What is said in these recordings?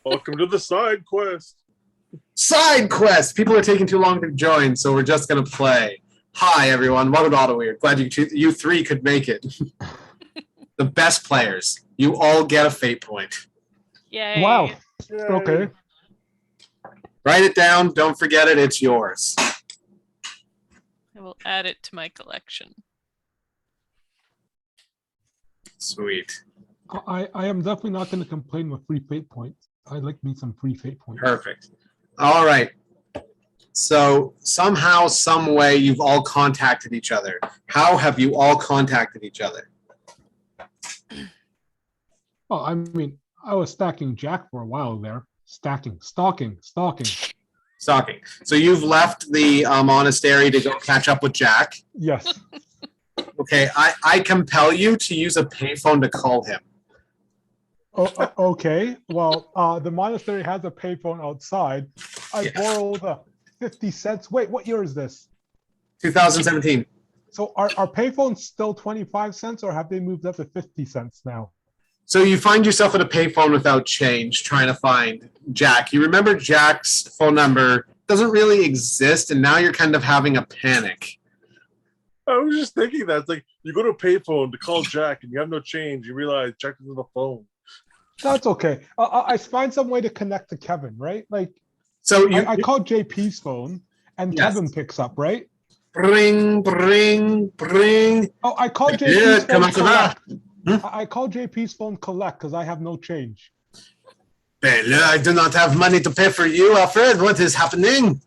Welcome to the side quest. Side quest! People are taking too long to join, so we're just going to play. Hi, everyone. Welcome to Auto Weird. Glad you three could make it. The best players. You all get a fate point. Yay. Wow. Yay. Okay. Write it down. Don't forget it. It's yours. I will add it to my collection. Sweet. I am definitely not going to complain with free fate points. I like me some free fate points. Perfect. All right. So somehow, some way, you've all contacted each other. How have you all contacted each other? Well, I mean, I was stacking Jack for a while there. Stalking. Stalking. So you've left the monastery to go catch up with Jack. Yes. Okay. I compel you to use a payphone to call him. Okay. Well, the monastery has a payphone outside. I borrowed 50 cents. Wait, what year is this? 2017. So are payphones still 25 cents or have they moved up to 50 cents now? So you find yourself at a payphone without change trying to find Jack. You remember Jack's phone number doesn't really exist, and now you're kind of having a panic. I was just thinking that. It's like you go to a payphone to call Jack and you have no change. You realize Jack is on the phone. That's okay. I find some way to connect to Kevin, right? Like, So I called JP's phone and Yes. Kevin picks up, right? Bring. Oh, I called Yeah, JP's come phone on to that. collect. I called JP's phone collect because I have no change. Bella, I do not have money to pay for you, Alfred. What is happening?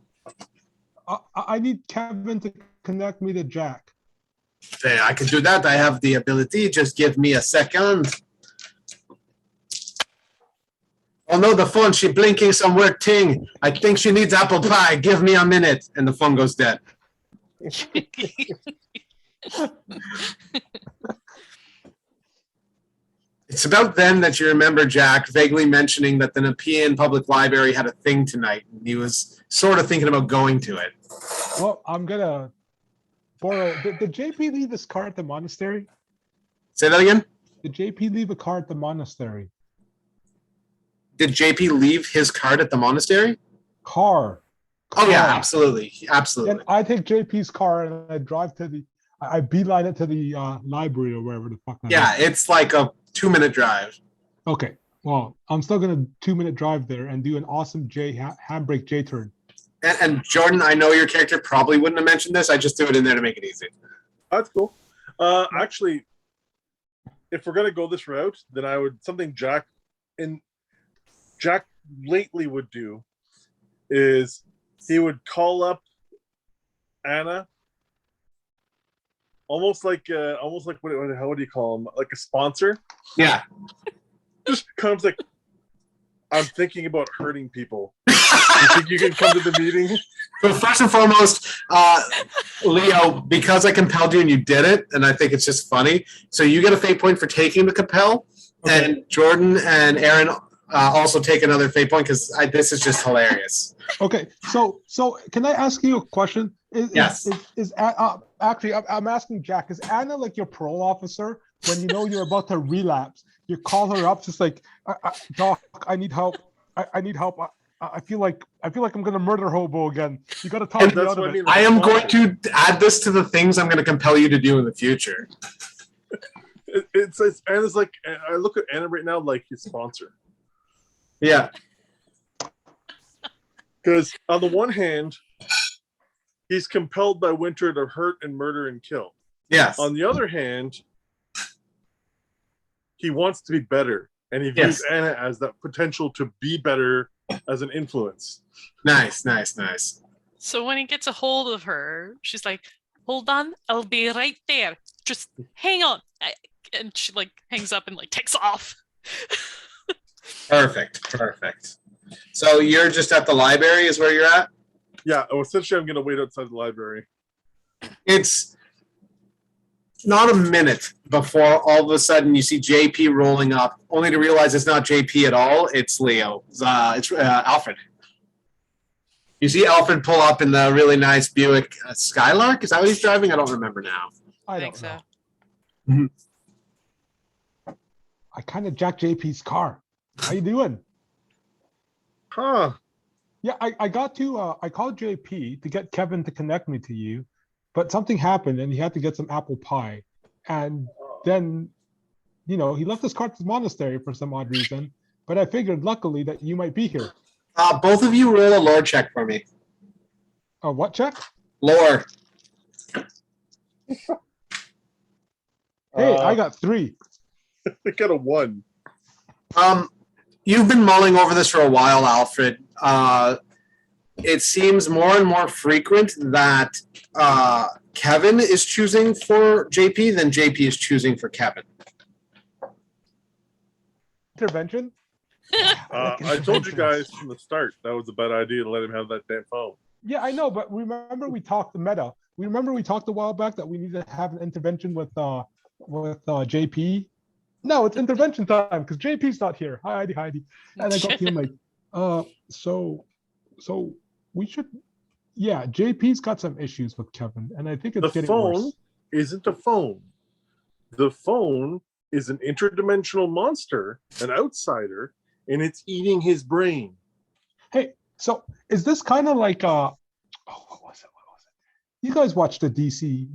I need Kevin to connect me to Jack. I can do that. I have the ability. Just give me a second. Oh no, the phone. She blinking some weird thing. I think she needs apple pie. Give me a minute. And the phone goes dead. It's about then that you remember Jack vaguely mentioning that the Nepean Public Library had a thing tonight, and he was sort of thinking about going to it. Well, I'm gonna borrow. Did JP leave his car at the monastery? Say that again? Did JP leave a car at the monastery? Did JP leave his card at the monastery? Car. Oh yeah, Car. absolutely. Then Absolutely. I take JP's car and I drive to I beeline it to the library or wherever the fuck. Yeah, it's like a 2-minute drive. Okay. Well, I'm still gonna 2-minute drive there and do an awesome handbrake J turn. And Jordan, I know your character probably wouldn't have mentioned this. I just threw it in there to make it easy. That's cool. Actually, if we're gonna go this route, then I would something Jack lately would do is he would call up Anna, almost like how would you call him? Like a sponsor. Yeah. Just comes like, I'm thinking about hurting people. You think you can come to the meeting? So first and foremost, Leo, because I compelled you and you did it, and I think it's just funny. So you get a fate point for taking the compel, Okay. and Jordan and Aaron also take another fate point because this is just hilarious. Okay. So can I ask you a question? Yes. Actually, I'm asking Jack. Is Anna like your parole officer when you know you're about to relapse? You call her up, just like, Doc, I need help. I need help. I feel like I'm gonna murder hobo again. You got to talk me That's out what I of mean. it. I am going to add this to the things I'm going to compel you to do in the future. It's Anna's like, I look at Anna right now like his sponsor. Yeah. Because on the one hand, he's compelled by Winter to hurt and murder and kill. Yes. On the other hand, he wants to be better, and he Yes. views Anna as that potential to be better as an influence. Nice. So when he gets a hold of her, she's like, "Hold on, I'll be right there. Just hang on." And she like hangs up and like takes off. Perfect. So you're just at the library is where you're at? Yeah, essentially, I'm going to wait outside the library. It's not a minute before all of a sudden you see JP rolling up, only to realize it's not JP at all. It's Leo. It's Alfred. You see Alfred pull up in the really nice Buick Skylark. Is that what he's driving? I don't remember now. I think don't so. know. I kind of jacked JP's car. How you doing? Huh. Yeah, I got to I called JP to get Kevin to connect me to you, but something happened and he had to get some apple pie. And then, he left his card at the monastery for some odd reason. But I figured luckily that you might be here. Both of you roll a lore check for me. What check? Lore. Hey, I got 3. I got a 1. You've been mulling over this for a while, Alfred. It seems more and more frequent that Kevin is choosing for JP than JP is choosing for Kevin. Intervention? I told you guys from the start that was a bad idea to let him have that damn phone. Yeah, I know, but remember we talked the meta. We talked a while back that we need to have an intervention with JP. No, it's intervention time because JP's not here. Hi, Heidi. And I got to him like, so we should. Yeah, JP's got some issues with Kevin, and I think it's The getting phone worse. isn't a phone. The phone is an interdimensional monster, an outsider, and it's eating his brain. Hey, so is this kind of like what was it? You guys watched the DC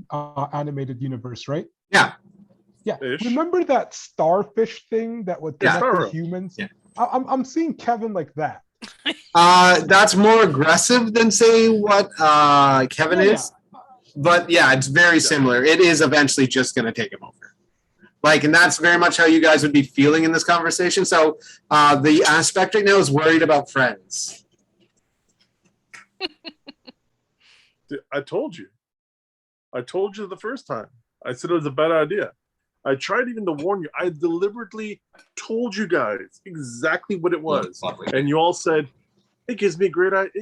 animated universe, right? Yeah. Yeah. Ish. Remember that starfish thing that would connect Starro. to humans? Yeah. I'm seeing Kevin like that. That's more aggressive than say what Kevin Yeah, is. But yeah, it's very similar. It is eventually just going to take him over. And that's very much how you guys would be feeling in this conversation. So the aspect right now is worried about friends. I told you. I told you the first time. I said it was a bad idea. I tried even to warn you. I deliberately told you guys exactly what it was, and you all said it gives me great advice.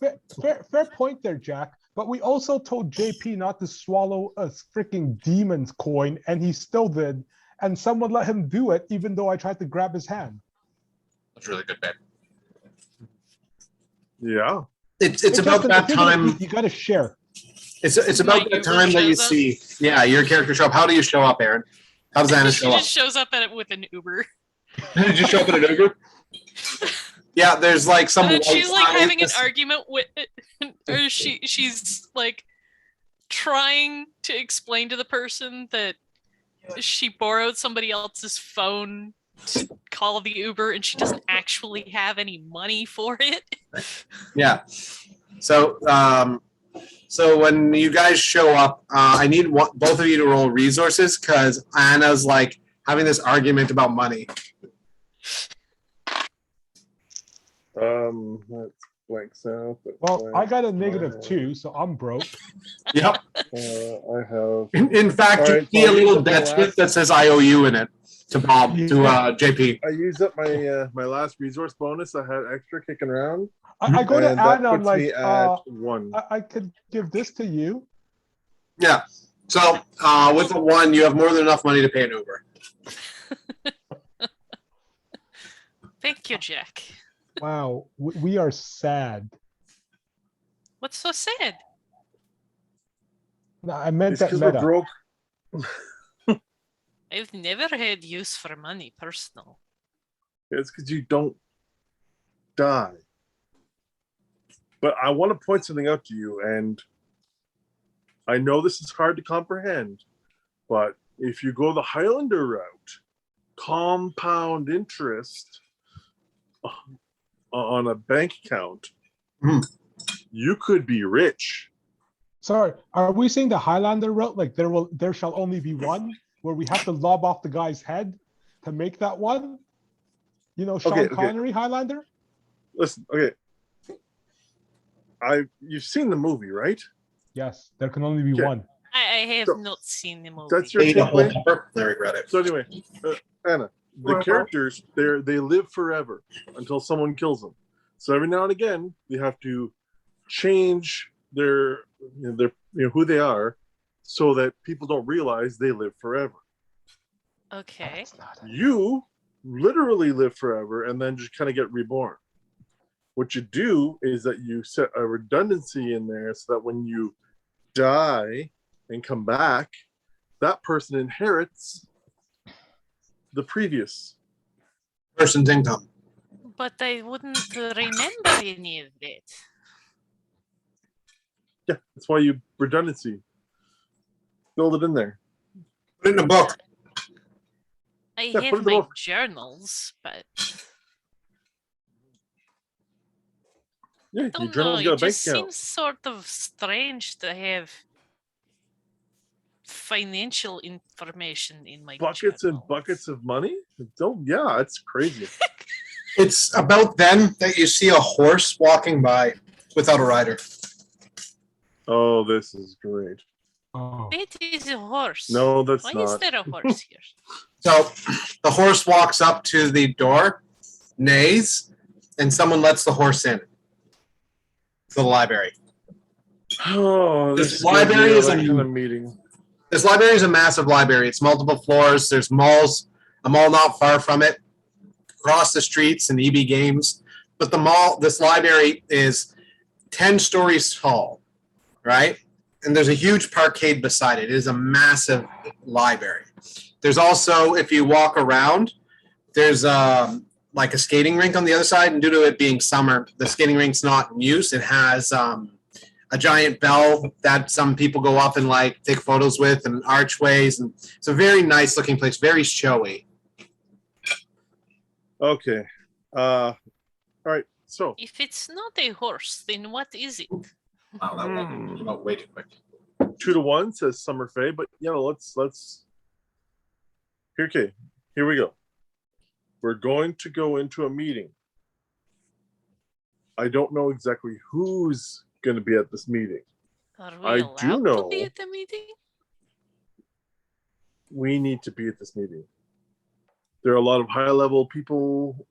Fair point there, Jack. But we also told JP not to swallow a freaking demon's coin, and he still did. And someone let him do it, even though I tried to grab his hand. That's really good, babe. Yeah. It's about Justin, that if you're gonna time. eat, you got to share. It's about My that Uber time that you shows up? see. Yeah, your character show up. How do you show up, Aaron? How does Anna She show up? just shows up with an Uber. Did you show up in an Uber? Yeah, there's like some. And then white she's like sign having an that's- argument with, or she's like trying to explain to the person that she borrowed somebody else's phone to call the Uber, and she doesn't actually have any money for it. Yeah. So, so when you guys show up, I need both of you to roll resources because Anna's like having this argument about money. That's blank south. Well, I got a -2, so I'm broke. Yep. I have. In fact, All you right, see so a I'll little use the debt last- slip that says IOU in it to Bob, to JP. I used up my my last resource bonus. I had extra kicking around. I go to and that Anna, I'm puts like, me at 1. I could give this to you. Yeah. So with the 1, you have more than enough money to pay an Uber. Thank you, Jack. Wow, we are sad. What's so sad? No, I meant It's that because we're meta. broke. I've never had use for money, personal. It's because you don't die. But I want to point something out to you, and I know this is hard to comprehend, but if you go the Highlander route, compound interest on a bank account, you could be rich. Sorry, are we saying the Highlander route? Like there shall only be one, where we have to lob off the guy's head to make that one? You know, Sean Okay. Connery Highlander? Listen, okay. You've seen the movie, right? Yes, there can only be Okay. one. I have So, not seen the movie. That's your takeaway. I regret it. So anyway, Anna, the characters they live forever until someone kills them. So every now and again, they have to change their who they are, so that people don't realize they live forever. Okay. You literally live forever and then just kind of get reborn. What you do is that you set a redundancy in there so that when you die and come back, that person inherits the previous person's income. But I wouldn't remember any of that. Yeah, that's why you redundancy. Build it in there. Put it in a book. I Yeah, put have it in the my book. journals, but Yeah, I your don't know. journal's It got a bank just account. seems sort of strange to have financial information in my Buckets and journals. buckets of money? Don't. Yeah, it's crazy. It's about then that you see a horse walking by without a rider. Oh, this is great. Oh. It is a horse. No, that's Why not. is there a horse here? So the horse walks up to the door, neighs, and someone lets the horse in to the library. Oh, This this is gonna library be is that a- kind of meeting. This library is a massive library. It's multiple floors. There's malls, a mall not far from it, across the streets and EB Games. But this library is 10 stories tall, right? And there's a huge parkade beside it. It is a massive library. There's also, if you walk around, there's like a skating rink on the other side. And due to it being summer, the skating rink's not in use. It has a giant bell that some people go up and like take photos with, and archways, and it's a very nice looking place, very showy. Okay. All right. So If it's not a horse, then what is it? Wow, that went way too quick. 2-1 says Summer Faye, but let's here. Okay, here we go. We're going to go into a meeting. I don't know exactly who's going to be at this meeting. Are we I allowed do to know- be at the meeting? We need to be at this meeting. There are a lot of high-level people,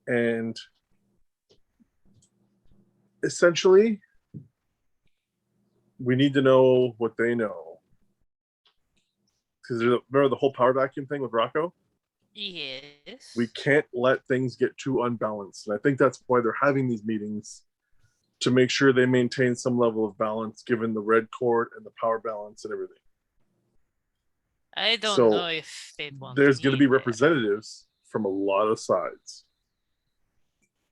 and essentially, we need to know what they know. Because remember the whole power vacuum thing with Rocco? Yes. We can't let things get too unbalanced. And I think that's why they're having these meetings, to make sure they maintain some level of balance given the red cord and the power balance and everything. I don't So, know if they'd want There's going to be me there. representatives from a lot of sides.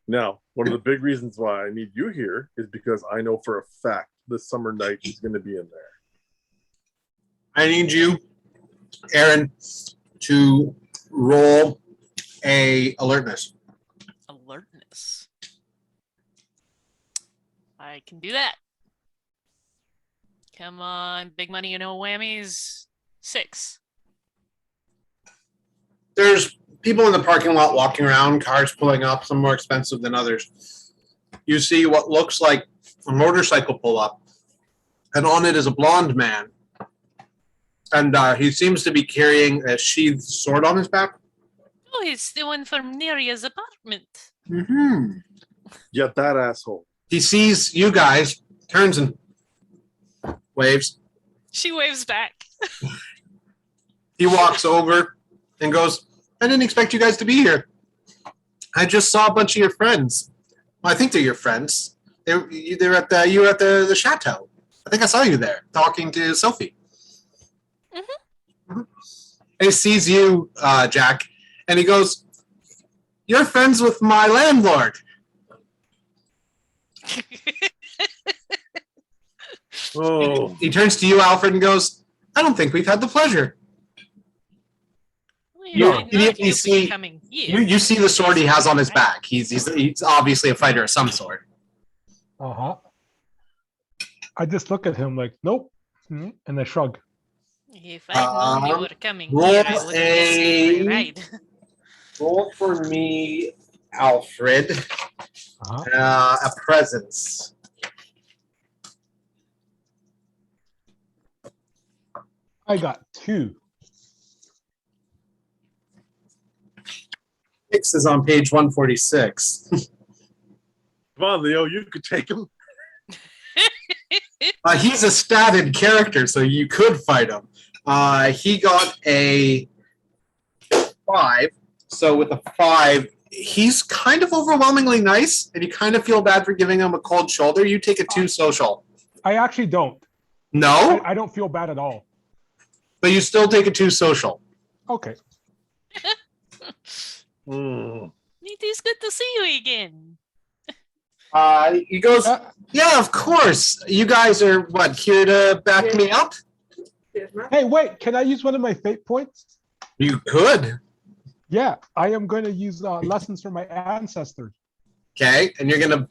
Now, one of the big reasons why I need you here is because I know for a fact this summer night is going to be in there. I need you, Aaron, to roll a alertness. Alertness. I can do that. Come on, big money, no whammies. 6. There's people in the parking lot walking around, cars pulling up, some more expensive than others. You see what looks like a motorcycle pull up, and on it is a blonde man. And he seems to be carrying a sheathed sword on his back. Oh, it's the one from Neria's apartment. Mm-hmm. Yeah, that asshole. He sees you guys, turns and waves. She waves back. He walks over and goes, I didn't expect you guys to be here. I just saw a bunch of your friends. Well, I think they're your friends. You were at the chateau. I think I saw you there talking to Sophie. Mm-hmm. He sees you, Jack, and he goes, you're friends with my landlord. Oh, He turns to you, Alfred, and goes, I don't think we've had the pleasure. You No. did not You you'll see- be coming here. You see the sword he has on his back. He's obviously a fighter of some sort. Uh-huh. I just look at him like, nope. And I shrug. If I'd known you were coming roll here, I would have a- missed my ride. Roll for me, Alfred, Uh-huh. a presence. I got 2. 6 is on page 146. come on, Leo, you could take him. He's a statted character, so you could fight him. He got a 5. So with a 5, he's kind of overwhelmingly nice, and you kind of feel bad for giving him a cold shoulder. You take a 2 social. I actually don't. No, I don't feel bad at all. but you still take a 2 social. Okay. Hmm. It is good to see you again. He goes, yeah, of course. You guys are what, here to back me up? Hey, wait, can I use one of my fate points? You could. Yeah, I am going to use lessons from my ancestors. Okay, and you're gonna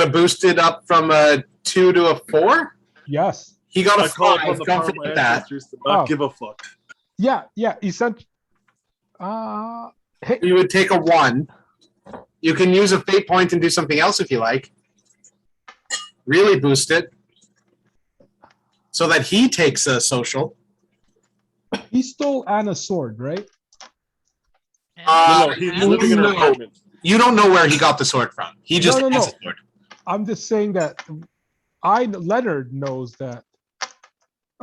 boost it up from a 2 to a 4. Yes. He got I a call 5. upon the Don't power of my forget that. ancestors to not Oh. give a fuck. Yeah, essentially. Hey, You would take a 1. You can use a fate point and do something else if you like. Really boost it so that he takes a social. he stole Anna's sword, right? No, he's living in an no. apartment. You don't know where he got the sword from. He just No. has a sword. I'm just saying that Leonard knows that.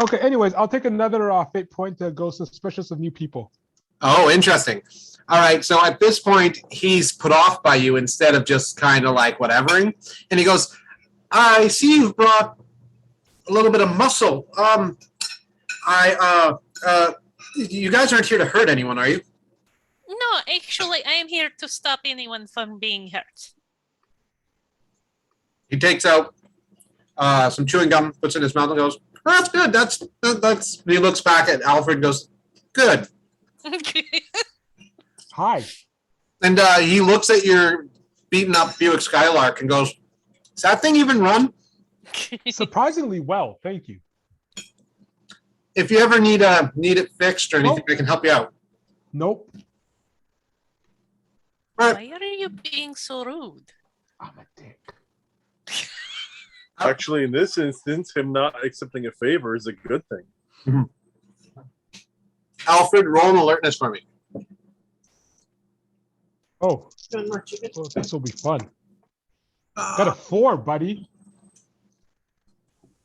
Okay, anyways, I'll take another fate point to go suspicious of new people. Oh, interesting. All right, so at this point, he's put off by you instead of just kind of like whatevering. And he goes, I see you've brought a little bit of muscle. You guys aren't here to hurt anyone, are you? No, actually, I am here to stop anyone from being hurt. He takes out some chewing gum, puts it in his mouth, and goes, oh, "That's good. That's." He looks back at Alfred, and goes, "Good." Hi. And he looks at your beaten up Buick Skylark and goes, "Does that thing even run?" Surprisingly well, thank you. If you ever need it fixed or anything, I can help you out. Nope. All right. Why are you being so rude? I'm a dick. Actually, in this instance, him not accepting a favor is a good thing. Alfred, roll an alertness for me. Oh, this will be fun. Got a 4, buddy.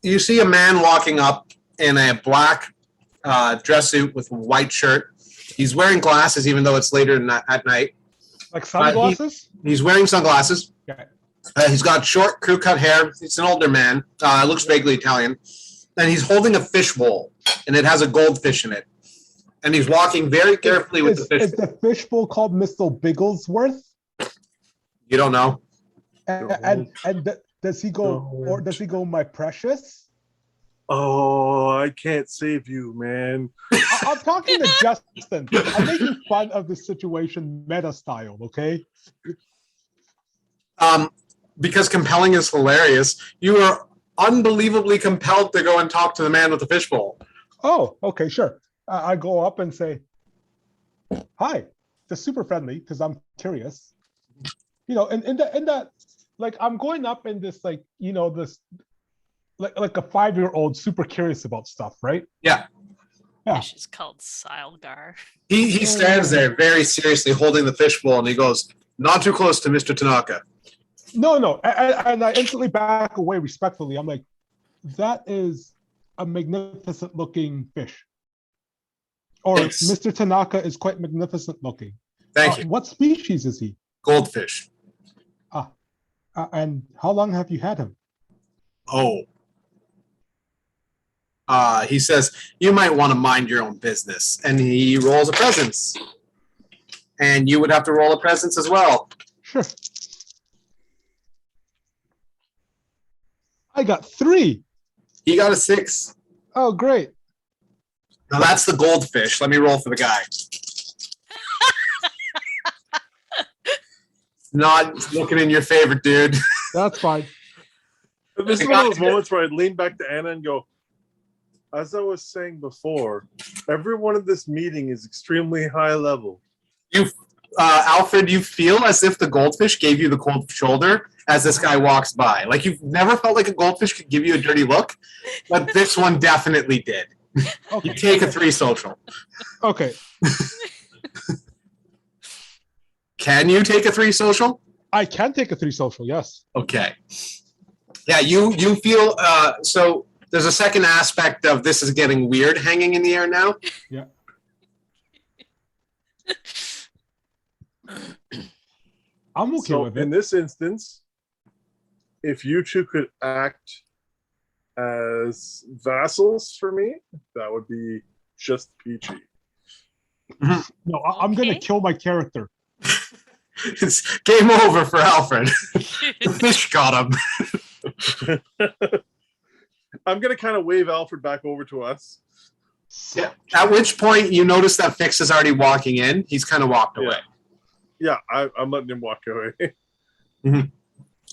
You see a man walking up in a black dress suit with a white shirt. He's wearing glasses, even though it's later at night. Like sunglasses? He's wearing sunglasses. Okay. He's got short, crew-cut hair. He's an older man. Looks vaguely Italian. And he's holding a fish bowl, and it has a goldfish in it. And he's walking very carefully with the fish Is bowl. the fish bowl called Mr. Bigglesworth? You don't know. And does he go, or does he go, my precious? Oh, I can't save you, man. I'm talking to Justin. I'm making fun of the situation meta style, okay? Because compelling is hilarious, you are unbelievably compelled to go and talk to the man with the fish bowl. Oh, okay, sure. I go up and say, hi. Just super friendly because I'm curious. You know, in that, like, I'm going up in this, like, you know, this, like a 5-year-old super curious about stuff, right? Yeah. Yeah. Fish is called Silgar. He stands there very seriously holding the fish bowl, and he goes, not too close to Mr. Tanaka. No. And I instantly back away respectfully. I'm like, that is a magnificent looking fish. Or Thanks. Mr. Tanaka is quite magnificent looking. Thank you. What species is he? Goldfish. And how long have you had him? Oh. He says, you might want to mind your own business. And he rolls a presence. And you would have to roll a presence as well. Sure. I got 3. He got a 6. Oh, great. Now that's the goldfish. Let me roll for the guy. Not looking in your favor, dude. That's fine. This is one of those moments where I'd lean back to Anna and go, as I was saying before, everyone in this meeting is extremely high level. Alfred, you feel as if the goldfish gave you the cold shoulder as this guy walks by. Like you've never felt like a goldfish could give you a dirty look, but this one definitely did. Okay. You take a 3 social. Okay. Can you take a 3 social? I can take a 3 social, yes. Okay. Yeah, you feel so there's a second aspect of this is getting weird hanging in the air now. Yeah. I'm okay So with in it. this instance, if you two could act as vassals for me, that would be just peachy. No, I'm going to Okay. kill my character. It's game over for Alfred. The fish got him. I'm gonna kind of wave Alfred back over to us. Yeah. At which point you notice that Fix is already walking in. He's kind of walked away. Yeah, I'm letting him walk away. Mhm.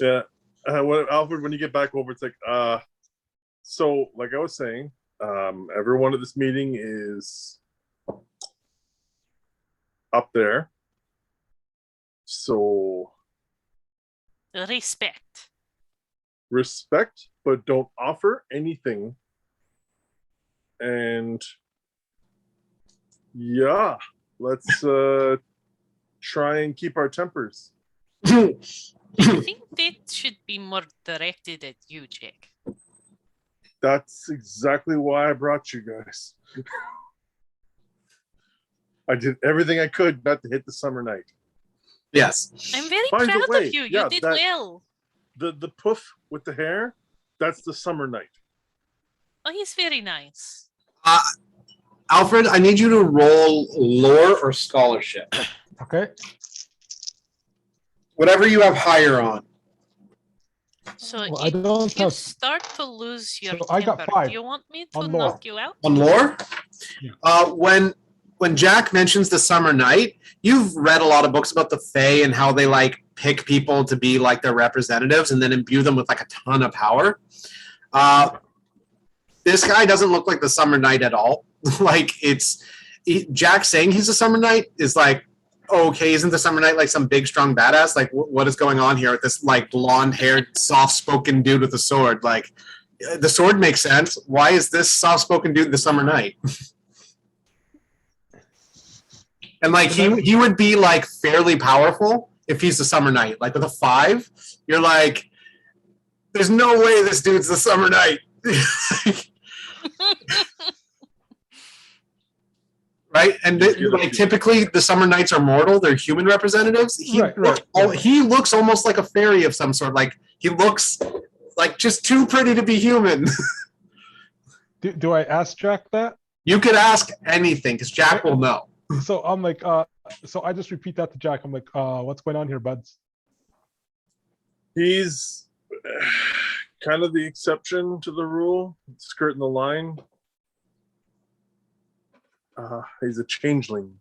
Yeah. Alfred, when you get back over, it's like, so like I was saying, everyone at this meeting is up there. So respect, but don't offer anything. And yeah, let's try and keep our tempers. I think that should be more directed at you, Jack. That's exactly why I brought you guys. I did everything I could not to hit the summer night. Yes. I'm very By the proud way, of you. You yeah, did that- well. The poof with the hair, that's the summer night. Oh, he's very nice. Alfred, I need you to roll lore or scholarship. Okay. Whatever you have higher on. So Well, I if don't you have- start to lose your So I got temper, 5 do you want me to on lore. knock you out? On lore? Yeah. When Jack mentions the summer night, you've read a lot of books about the Fae and how they like pick people to be like their representatives and then imbue them with like a ton of power. This guy doesn't look like the summer night at all. Like Jack saying he's a summer night is like, okay, isn't the summer night like some big strong badass? Like what is going on here with this like blonde haired, soft spoken dude with a sword? Like the sword makes sense. Why is this soft spoken dude the summer night? And like he would be like fairly powerful if he's the summer night. Like with a 5, you're like, there's no way this dude's the summer night. Right? And like typically the summer knights are mortal, they're human representatives. He looks almost like a fairy of some sort. Like he looks like just too pretty to be human. Do I ask Jack that? You could ask anything because Jack will know. So I'm like, so I just repeat that to Jack. I'm like, what's going on here, buds? He's kind of the exception to the rule, skirting the line. He's a changeling.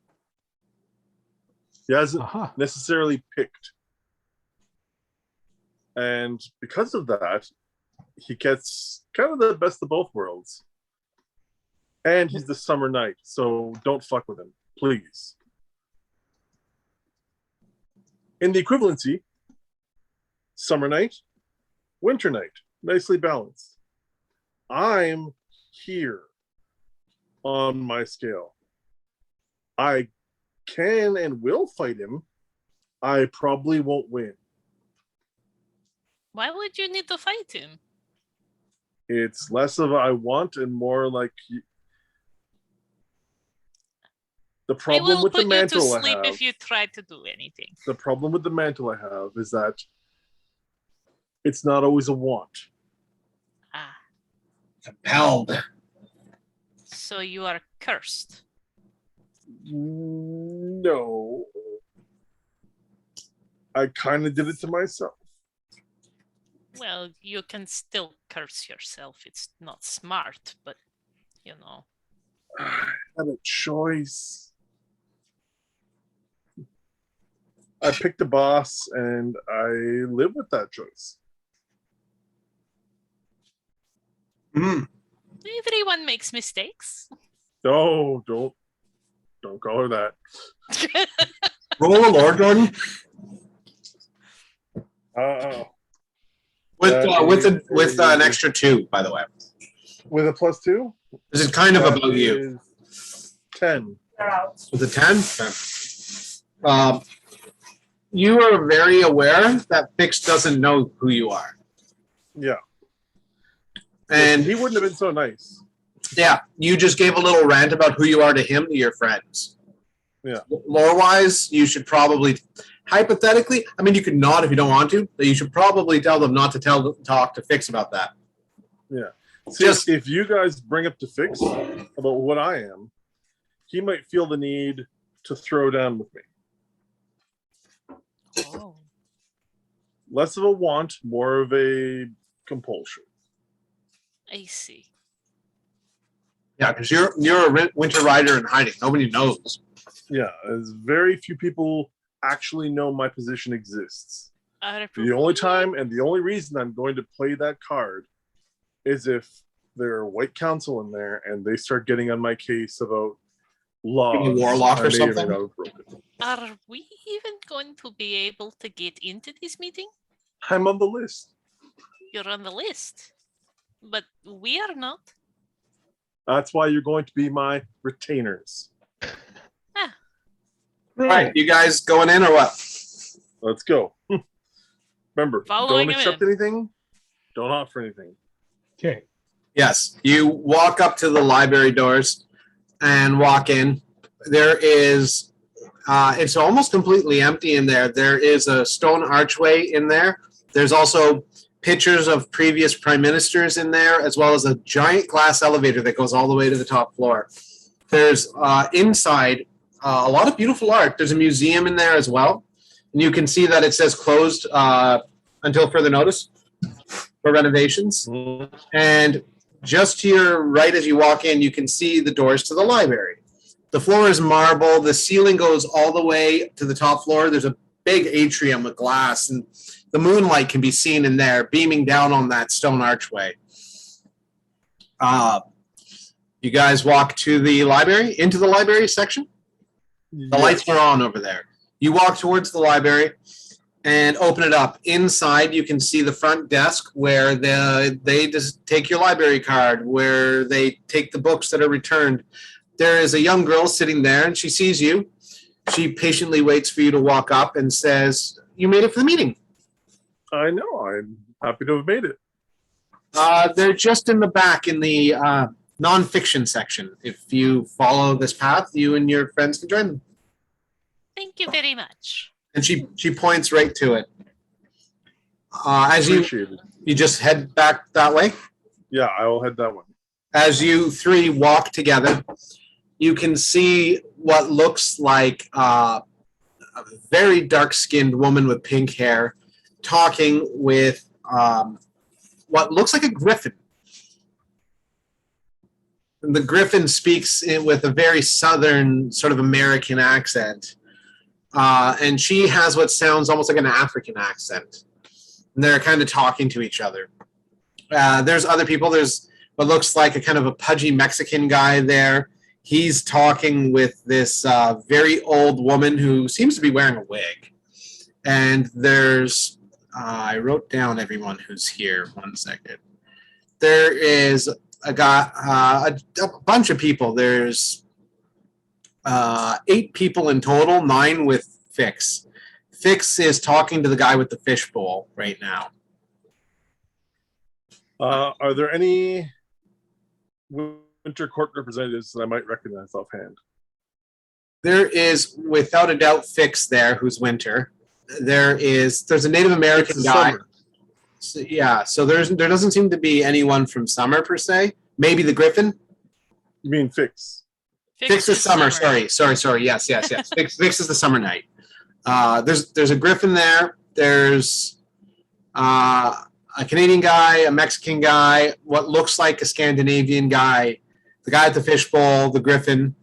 He hasn't necessarily picked. And because of that, he gets kind of the best of both worlds. And he's the summer night, so don't fuck with him, please. In the equivalency, summer night, winter night, nicely balanced. I'm here on my scale. I can and will fight him. I probably won't win. Why would you need to fight him? It's less of I want and more like the I problem will with put the you to mantle I sleep have. if you try to do anything. The problem with the mantle I have is that it's not always a want. Ah, Compelled. so you are cursed. No. I kind of did it to myself. Well, you can still curse yourself. It's not smart, but you know. I had a choice. I picked a boss and I live with that choice. Everyone makes mistakes. No, don't call her that. Roll a lore, Jordan. With an extra 2, by the way. With a +2? This is kind of That about you. is 10. With a 10? Okay. You are very aware that Fix doesn't know who you are. Yeah. And he wouldn't have been so nice. yeah, you just gave a little rant about who you are to him, to your friends. Yeah. Lore-wise, you should probably, hypothetically, I mean, you could not if you don't want to, but you should probably tell them not to talk to Fix about that. Yeah. See, if you guys bring up to Fix about what I am, he might feel the need to throw down with me. less of a want, more of a compulsion. I see. Yeah, because you're a winter rider in hiding. Nobody knows. Yeah, as very few people actually know my position exists. The only time and the only reason I'm going to play that card is if there are white council in there and they start getting on my case about laws. Warlock or I may or may something? not have broken. Are we even going to be able to get into this meeting? I'm on the list. You're on the list, but we are not. That's why you're going to be my retainers. All right, you guys going in or what? Let's go. Remember, Following don't him accept anything. Don't offer anything. Okay. Yes, you walk up to the library doors and walk in. There is, it's almost completely empty in there. There is a stone archway in there. There's also pictures of previous prime ministers in there, as well as a giant glass elevator that goes all the way to the top floor. There's inside a lot of beautiful art. There's a museum in there as well. And you can see that it says closed until further notice for renovations. And just to your right as you walk in, you can see the doors to the library. The floor is marble. The ceiling goes all the way to the top floor. There's a big atrium with glass, and the moonlight can be seen in there, beaming down on that stone archway. You guys walk to the library, into the library section. The lights are on over there. You walk towards the library and open it up. Inside, you can see the front desk where they just take your library card, where they take the books that are returned. There is a young girl sitting there, and she sees you. She patiently waits for you to walk up and says, "You made it for the meeting." I know. I'm happy to have made it. They're just in the back in the nonfiction section. If you follow this path, you and your friends can join them. Thank you very much. And she points right to it. As you just head back that way. Yeah, I will head that way. As you three walk together, you can see what looks like a very dark-skinned woman with pink hair talking with what looks like a griffin. And the griffin speaks with a very southern sort of American accent. And she has what sounds almost like an African accent. And they're kind of talking to each other. There's other people. There's what looks like a kind of a pudgy Mexican guy there. He's talking with this very old woman who seems to be wearing a wig. And there's, I wrote down everyone who's here. 1 second. There is a guy, a bunch of people. There's 8 people in total, 9 with Fix. Fix is talking to the guy with the fishbowl right now. Are there any Winter Court representatives that I might recognize offhand? There is, without a doubt, Fix there, who's Winter. There's a Native American guy. So, yeah, so there doesn't seem to be anyone from Summer per se. Maybe the Griffin. You mean Fix? Fix is Summer. Sorry. Yes. Fix is the Summer Knight. There's a Griffin there. There's a Canadian guy, a Mexican guy, what looks like a Scandinavian guy, the guy at the fishbowl, the Griffin,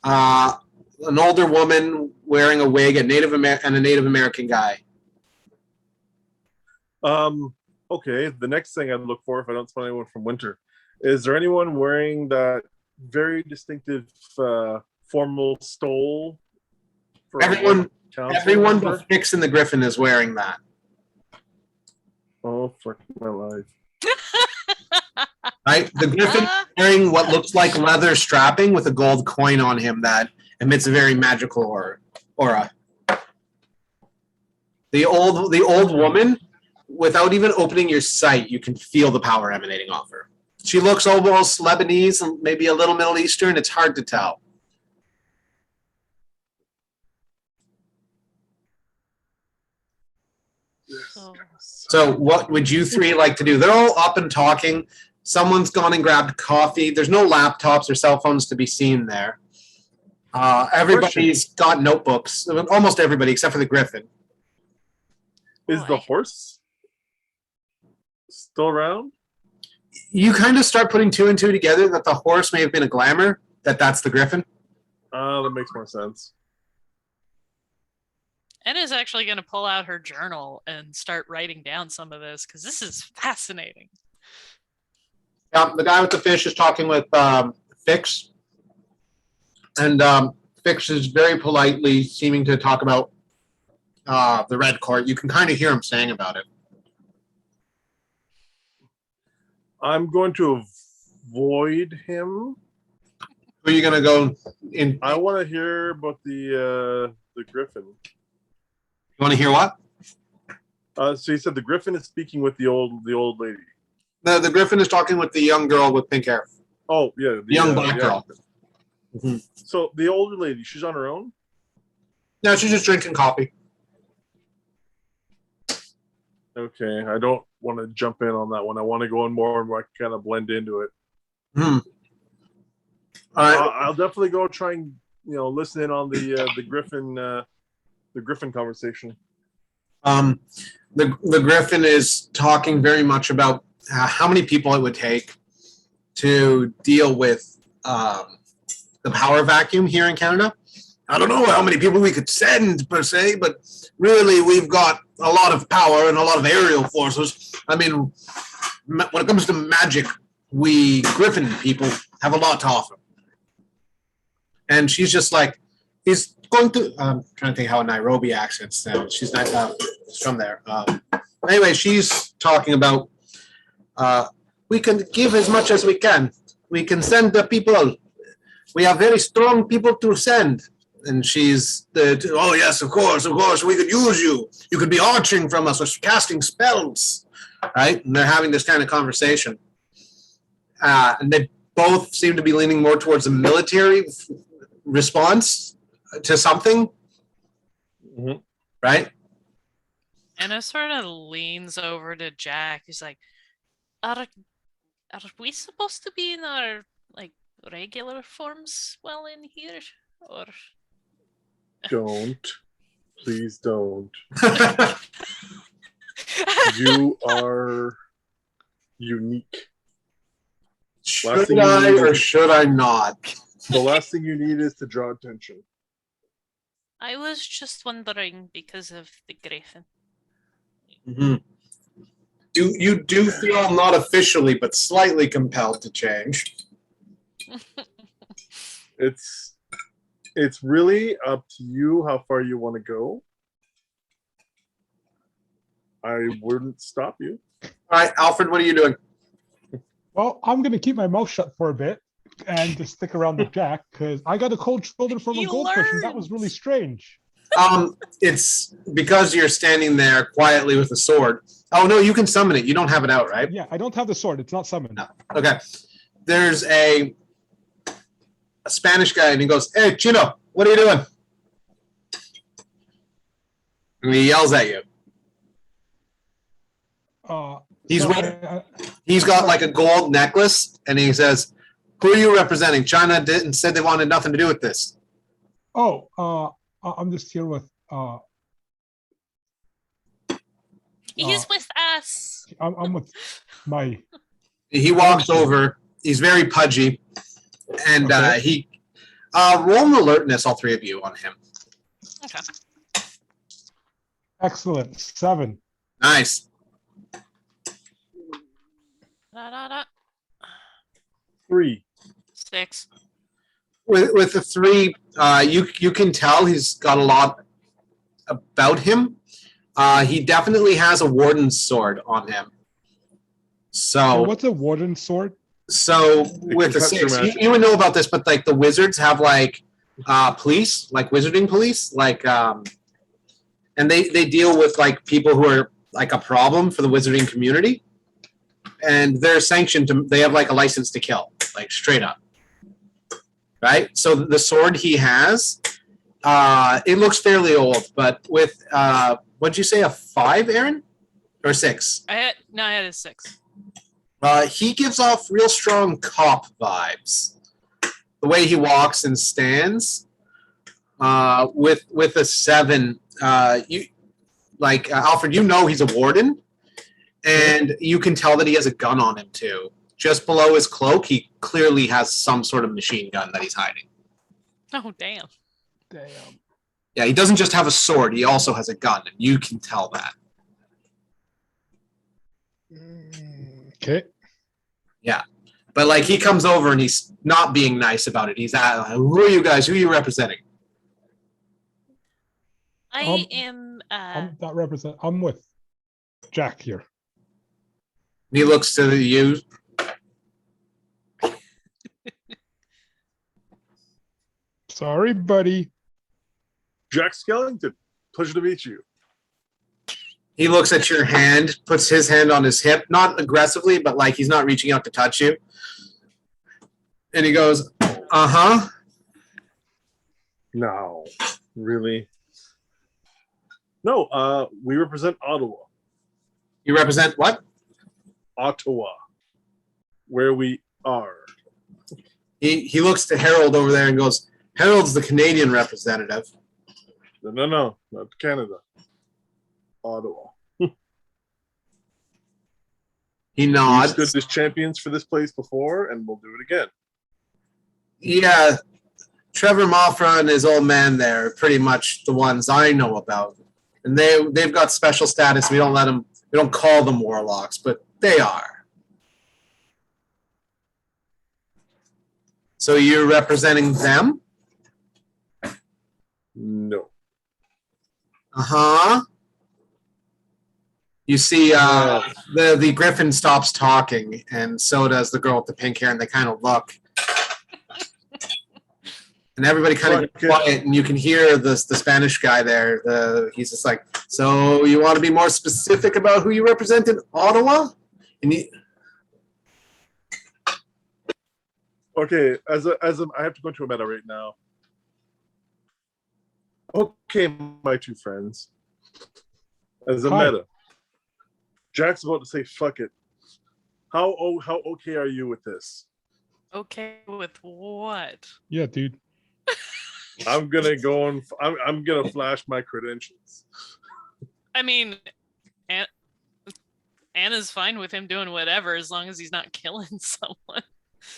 an older woman wearing a wig, and a Native American guy. Okay, the next thing I'd look for if I don't spot anyone from Winter, is there anyone wearing that very distinctive formal stole? Everyone but Fix and the Griffin is wearing that. Oh, fuck my life. Right? The Griffin wearing what looks like leather strapping with a gold coin on him that emits a very magical aura. The old woman, without even opening your sight, you can feel the power emanating off her. She looks almost Lebanese and maybe a little Middle Eastern. It's hard to tell. So what would you three like to do? They're all up and talking. Someone's gone and grabbed coffee. There's no laptops or cell phones to be seen there. Everybody's got notebooks. Almost everybody except for the Griffin. Is the Boy. horse still around? You kind of start putting two and two together that the horse may have been a glamour, that's the griffin. That makes more sense. Anna's actually going to pull out her journal and start writing down some of this because this is fascinating. Yeah, the guy with the fish is talking with Fix. And Fix is very politely seeming to talk about the Red Court. You can kind of hear him saying about it. I'm going to avoid him. Who are you going to go in? I want to hear about the griffin. You want to hear what? So you said the griffin is speaking with the old lady. The griffin is talking with the young girl with pink hair. Oh yeah, the Young black girl. Mm-hmm. So the older lady, she's on her own? No, she's just drinking coffee. Okay, I don't want to jump in on that one. I want to go in more and kind of blend into it. Hmm. All right. I'll definitely go try and listen in on the griffin conversation. The griffin is talking very much about how many people it would take to deal with the power vacuum here in Canada. I don't know how many people we could send per se, but really we've got a lot of power and a lot of aerial forces. I mean, when it comes to magic, we Griffin people have a lot to offer. And she's just like, he's going to, I'm trying to think how a Nairobi accent sounds. She's not from there. Anyway, she's talking about, we can give as much as we can. We can send the people. We have very strong people to send. And she's, oh yes, of course, we could use you. You could be arching from us or casting spells, right? And they're having this kind of conversation. And they both seem to be leaning more towards a military response to something, Mm-hmm. right? Anna sort of leans over to Jack. He's like, are we supposed to be in our regular forms while in here? Or Don't. Please don't. You are unique. Should I or should I not? The last thing you need is to draw attention. I was just wondering because of the griffin. Mm-hmm. You do feel not officially but slightly compelled to change. It's really up to you how far you want to go. I wouldn't stop you. All right, Alfred, what are you doing? Well, I'm going to keep my mouth shut for a bit and just stick around with Jack because I got a cold shoulder from a He goldfish, and that was really strange. It's because you're standing there quietly with a sword. Oh, no, you can summon it. You don't have it out, right? Yeah, I don't have the sword. It's not summoned. No. Okay. There's a Spanish guy, and he goes, "Hey, Chino, what are you doing?" And he yells at you. He's got like a gold necklace, and he says, "Who are you representing? China didn't said they wanted nothing to do with this." I'm just here with. He's with us. I'm with my. He walks over. He's very pudgy, and Okay. he roll an alertness, all three of you, on him. Okay. Excellent. 7. Nice. Da. 3. 6. With the 3, you can tell he's got a lot about him. He definitely has a warden's sword on him. So What's a warden's sword? So with the 6, you would know about this, but like the wizards have like police, like wizarding police, like and they deal with like people who are like a problem for the wizarding community, and they're sanctioned to. They have like a license to kill, like straight up, right? So the sword he has, it looks fairly old, but with what'd you say, a 5, Aaron, or 6? I had a 6. He gives off real strong cop vibes. The way he walks and stands, with a 7, like Alfred, you know he's a warden, and you can tell that he has a gun on him too. Just below his cloak, he clearly has some sort of machine gun that he's hiding. Oh, damn. Damn. Yeah, he doesn't just have a sword, he also has a gun, and you can tell that. Okay. Yeah. But like he comes over and he's not being nice about it. He's who are you guys? Who are you representing? I am. I'm not represent. I'm with Jack here. And he looks to you. Sorry, buddy. Jack Skellington. Pleasure to meet you. He looks at your hand, puts his hand on his hip, not aggressively, but like he's not reaching out to touch you. And he goes, uh-huh. No, really? No, we represent Ottawa. You represent what? Ottawa, where we are. He looks to Harold over there and goes, Harold's the Canadian representative. No, not Canada. Ottawa. He We nods. stood as champions for this place before, and we'll do it again. Yeah, Trevor Moffra and his old man there are pretty much the ones I know about. And they've got special status. We don't call them warlocks, but they are. So you're representing them? No. Uh-huh. You see the griffin stops talking, and so does the girl with the pink hair, and they kind of look. And everybody kind of gets quiet, and you can hear the Spanish guy there. He's just like, so you want to be more specific about who you represent in Ottawa? And Okay, I have to go into a meta right now. Okay, my two friends. As a Hi. meta, Jack's about to say "fuck it." How okay are you with this? Okay, with what? Yeah, dude. I'm gonna go and I'm gonna flash my credentials. I mean, Anna's fine with him doing whatever as long as he's not killing someone.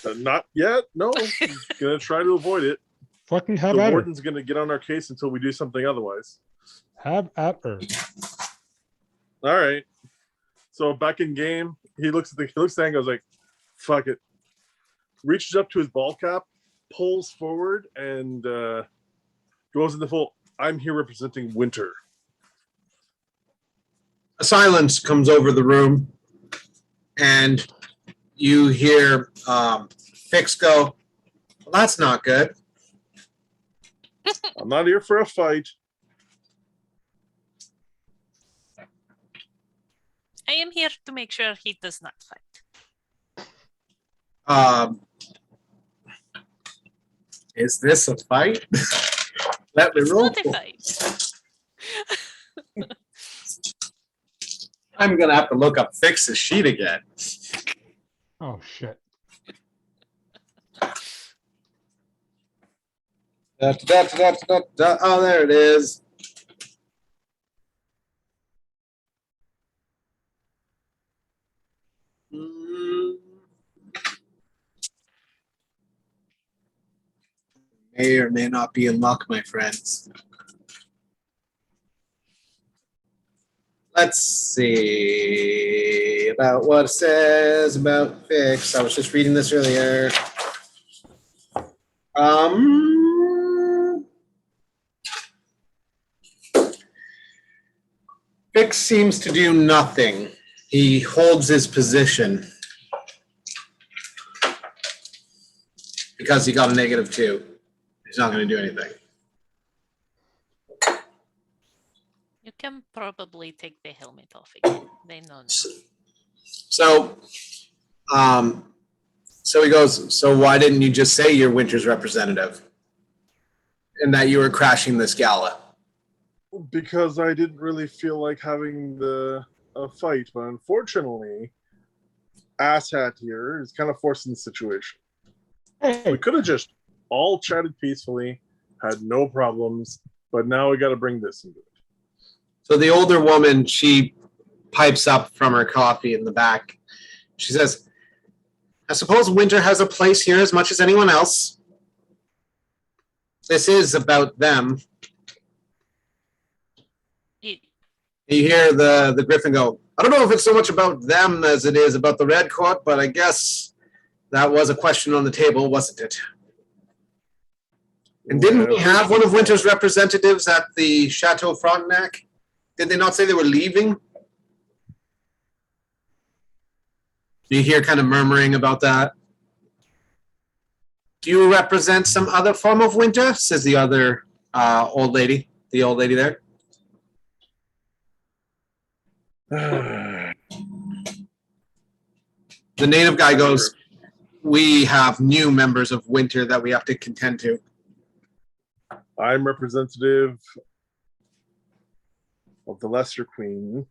Not yet. No, he's gonna try to avoid it. Fucking have The at her. warden's gonna get on our case until we do something otherwise. Have at her. All right. So back in game, he looks at that and goes like, "Fuck it." Reaches up to his ball cap, pulls forward, and goes in the full. I'm here representing Winter. a silence comes over the room, and you hear Fix go, well, that's not good. I'm not here for a fight. I am here to make sure he does not fight. Is this a fight? Let me It's roll. not a fight. I'm gonna have to look up Fix's sheet again. Oh shit. Oh, there it is. May or may not be in luck, my friends. Let's see about what it says about Fix. I was just reading this earlier. Fix seems to do nothing. He holds his position because he got a -2. He's not going to do anything. You can probably take the helmet off again. They know now. So he goes, so why didn't you just say you're Winter's representative and that you were crashing this gala? Because I didn't really feel like having a fight, but unfortunately, Asshat here is kind of forcing the situation. Hey, We could have just all chatted peacefully, had no problems, but now we got to bring this into it. So the older woman, she pipes up from her coffee in the back. She says, I suppose winter has a place here as much as anyone else. This is about them. It, You hear the griffin go, I don't know if it's so much about them as it is about the Red Court, but I guess that was a question on the table, wasn't it? And didn't we have one of Winter's representatives at the Chateau Frontenac? Did they not say they were leaving? You hear kind of murmuring about that. Do you represent some other form of winter? Says the other old lady, the old lady there. The native guy goes, we have new members of winter that we have to contend to. I'm representative of the Lesser Queen.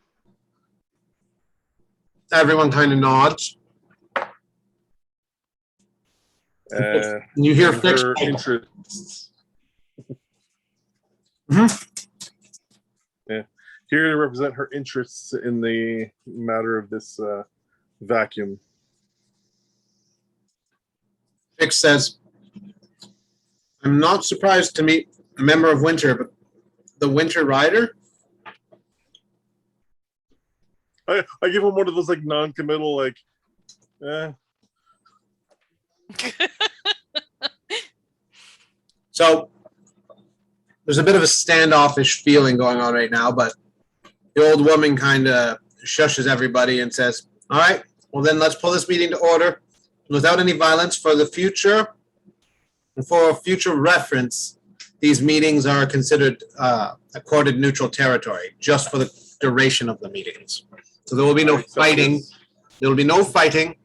Everyone kind of nods. You hear and Fix. her interests. Yeah, here to represent her interests in the matter of this vacuum. Fix says, I'm not surprised to meet a member of Winter, but the Winter Rider? I give him one of those like non-committal like, So there's a bit of a standoffish feeling going on right now, but the old woman kind of shushes everybody and says, all right, well then let's pull this meeting to order without any violence for the future. And for future reference, these meetings are considered accorded neutral territory just for the duration of the meetings. So there will be no fighting. There will be no fighting.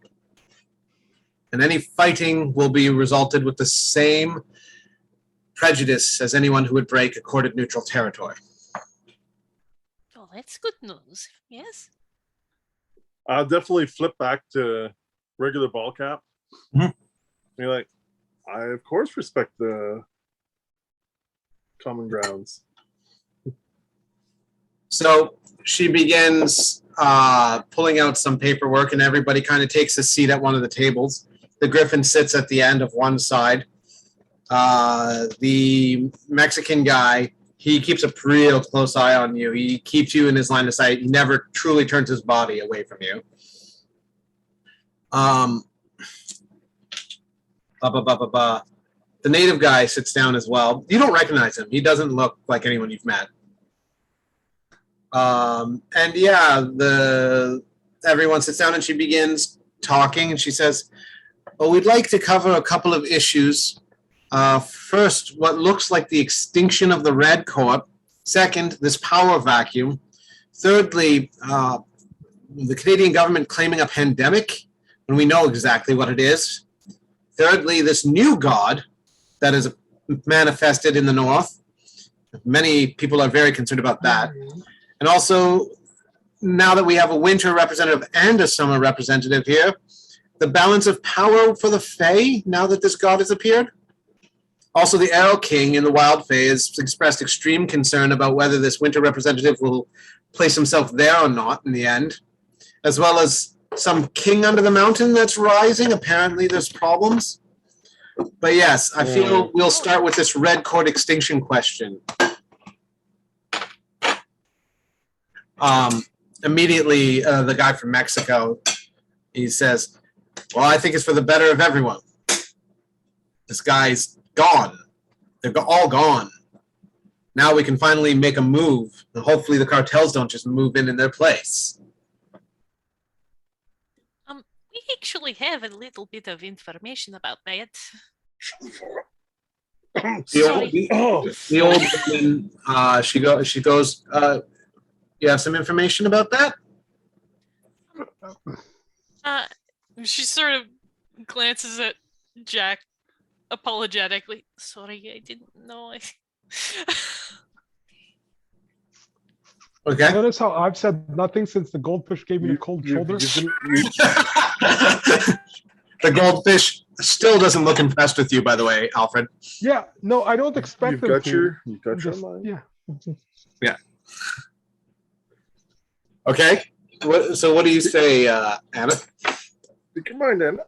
And any fighting will be resulted with the same prejudice as anyone who would break accorded neutral territory. oh, that's good news. Yes. I'll definitely flip back to regular ball cap. Mhm. Be like, I of course respect the common grounds. So she begins pulling out some paperwork, and everybody kind of takes a seat at one of the tables. The griffin sits at the end of one side. The Mexican guy, he keeps a real close eye on you. He keeps you in his line of sight. He never truly turns his body away from you. The native guy sits down as well. You don't recognize him. He doesn't look like anyone you've met. And yeah, everyone sits down and she begins talking and she says, well, we'd like to cover a couple of issues. First, what looks like the extinction of the Red Court. Second, this power vacuum. Thirdly, the Canadian government claiming a pandemic when we know exactly what it is. Thirdly, this new god that is manifested in the north. Many people are very concerned about that. And also, now that we have a winter representative and a summer representative here, the balance of power for the Fae, now that this god has appeared. Also, the Arrow King in the Wild Fae has expressed extreme concern about whether this winter representative will place himself there or not in the end, as well as some king under the mountain that's rising. Apparently, there's problems. But yes, I feel we'll start with this Red Court extinction question. Immediately, the guy from Mexico, he says, well, I think it's for the better of everyone. This guy's gone. They're all gone. Now we can finally make a move, and hopefully the cartels don't just move in their place. We actually have a little bit of information about that. The old woman, she goes, you have some information about that? She sort of glances at Jack apologetically. Sorry, I didn't know. Okay. Notice how I've said nothing since the goldfish gave me the cold shoulder? The goldfish still doesn't look impressed with you, by the way, Alfred. Yeah, no, I don't expect You've them got to. your, you've got your Just- line. yeah. Yeah. Okay. What do you say, Anna? Speak your mind, Anna.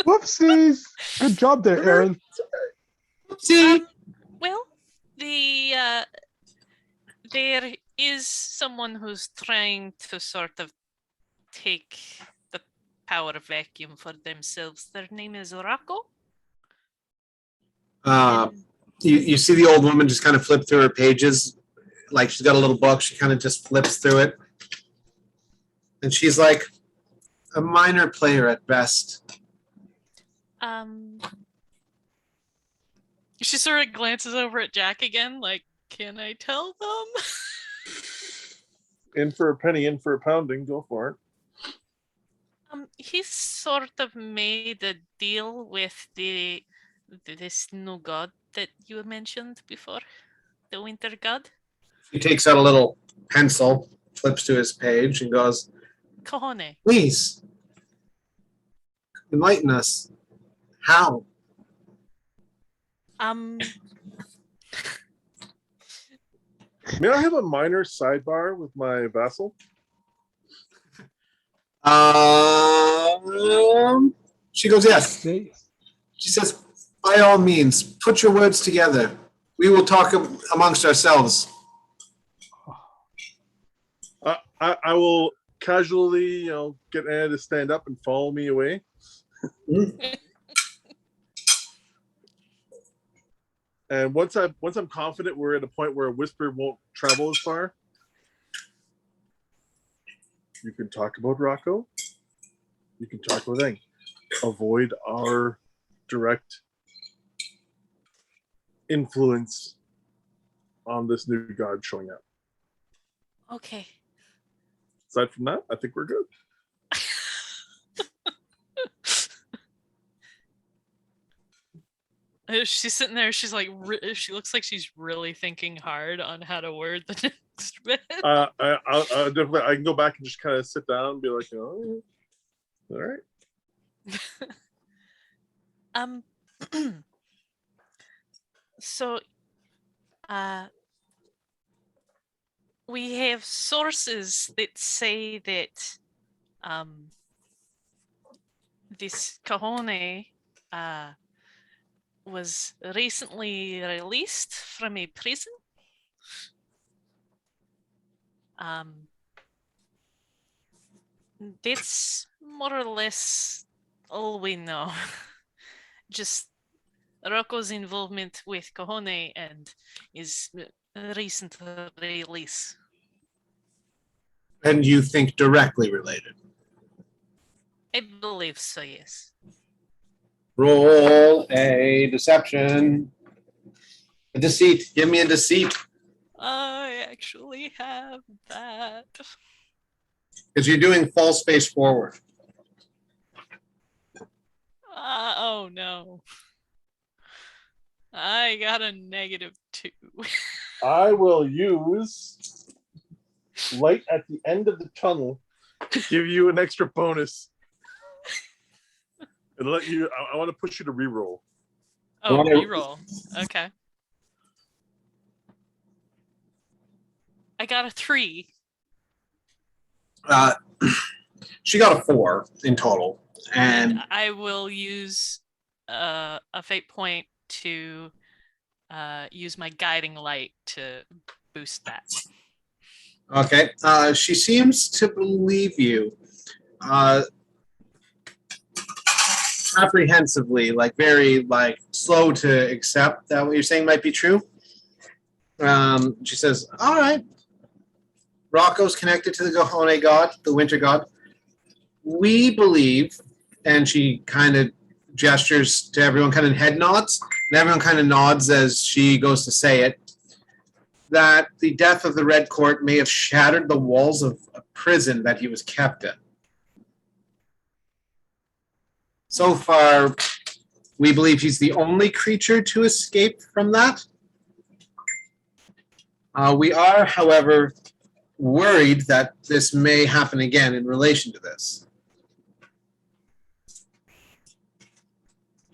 Whoopsies! Good job there, Aaron. See? Well, there is someone who's trying to sort of take the power vacuum for themselves. Their name is Rocco. You see the old woman just kind of flip through her pages, like she's got a little book. She kind of just flips through it, and she's like a minor player at best. She sort of glances over at Jack again, like, can I tell them? In for a penny, in for a pounding. Go for it. He sort of made a deal with this new god that you mentioned before, the winter god. He takes out a little pencil, flips to his page, and goes, Kohone. "Please, enlighten us. How?" May I have a minor sidebar with my vassal? She goes, "Yes." They, She says, "By all means, put your words together. We will talk amongst ourselves." I will casually, get Anna to stand up and follow me away. And once I'm confident we're at a point where a whisper won't travel as far, you can talk about Rocco. You can talk about anything. Avoid our direct influence on this new god showing up. Okay. Aside from that, I think we're good. She's sitting there. She's like, she looks like she's really thinking hard on how to word the next bit. I'll definitely. I can go back and just kind of sit down and be like, all right. So, we have sources that say that, this Kahone, was recently released from a prison. That's more or less all we know. Just Rocco's involvement with Kahone and his recent release. And you think directly related. I believe so, yes. Roll a deception. A deceit. Give me a deceit. I actually have that. Because you're doing false face forward. Oh no. I got a -2. I will use light at the end of the tunnel to give you an extra bonus. And let you. I want to push you to reroll. Oh, reroll. Okay. I got a 3. She got a 4 in total. And I will use a fate point to use my guiding light to boost that. okay. She seems to believe you. Apprehensively, like very slow to accept that what you're saying might be true. She says, "All right. Rocco's connected to the Kahone god, the winter god. We believe," and she kind of gestures to everyone, kind of head nods, and everyone kind of nods as she goes to say it, that the death of the Red Court may have shattered the walls of a prison that he was kept in. So far, we believe he's the only creature to escape from that. We are, however, worried that this may happen again in relation to this.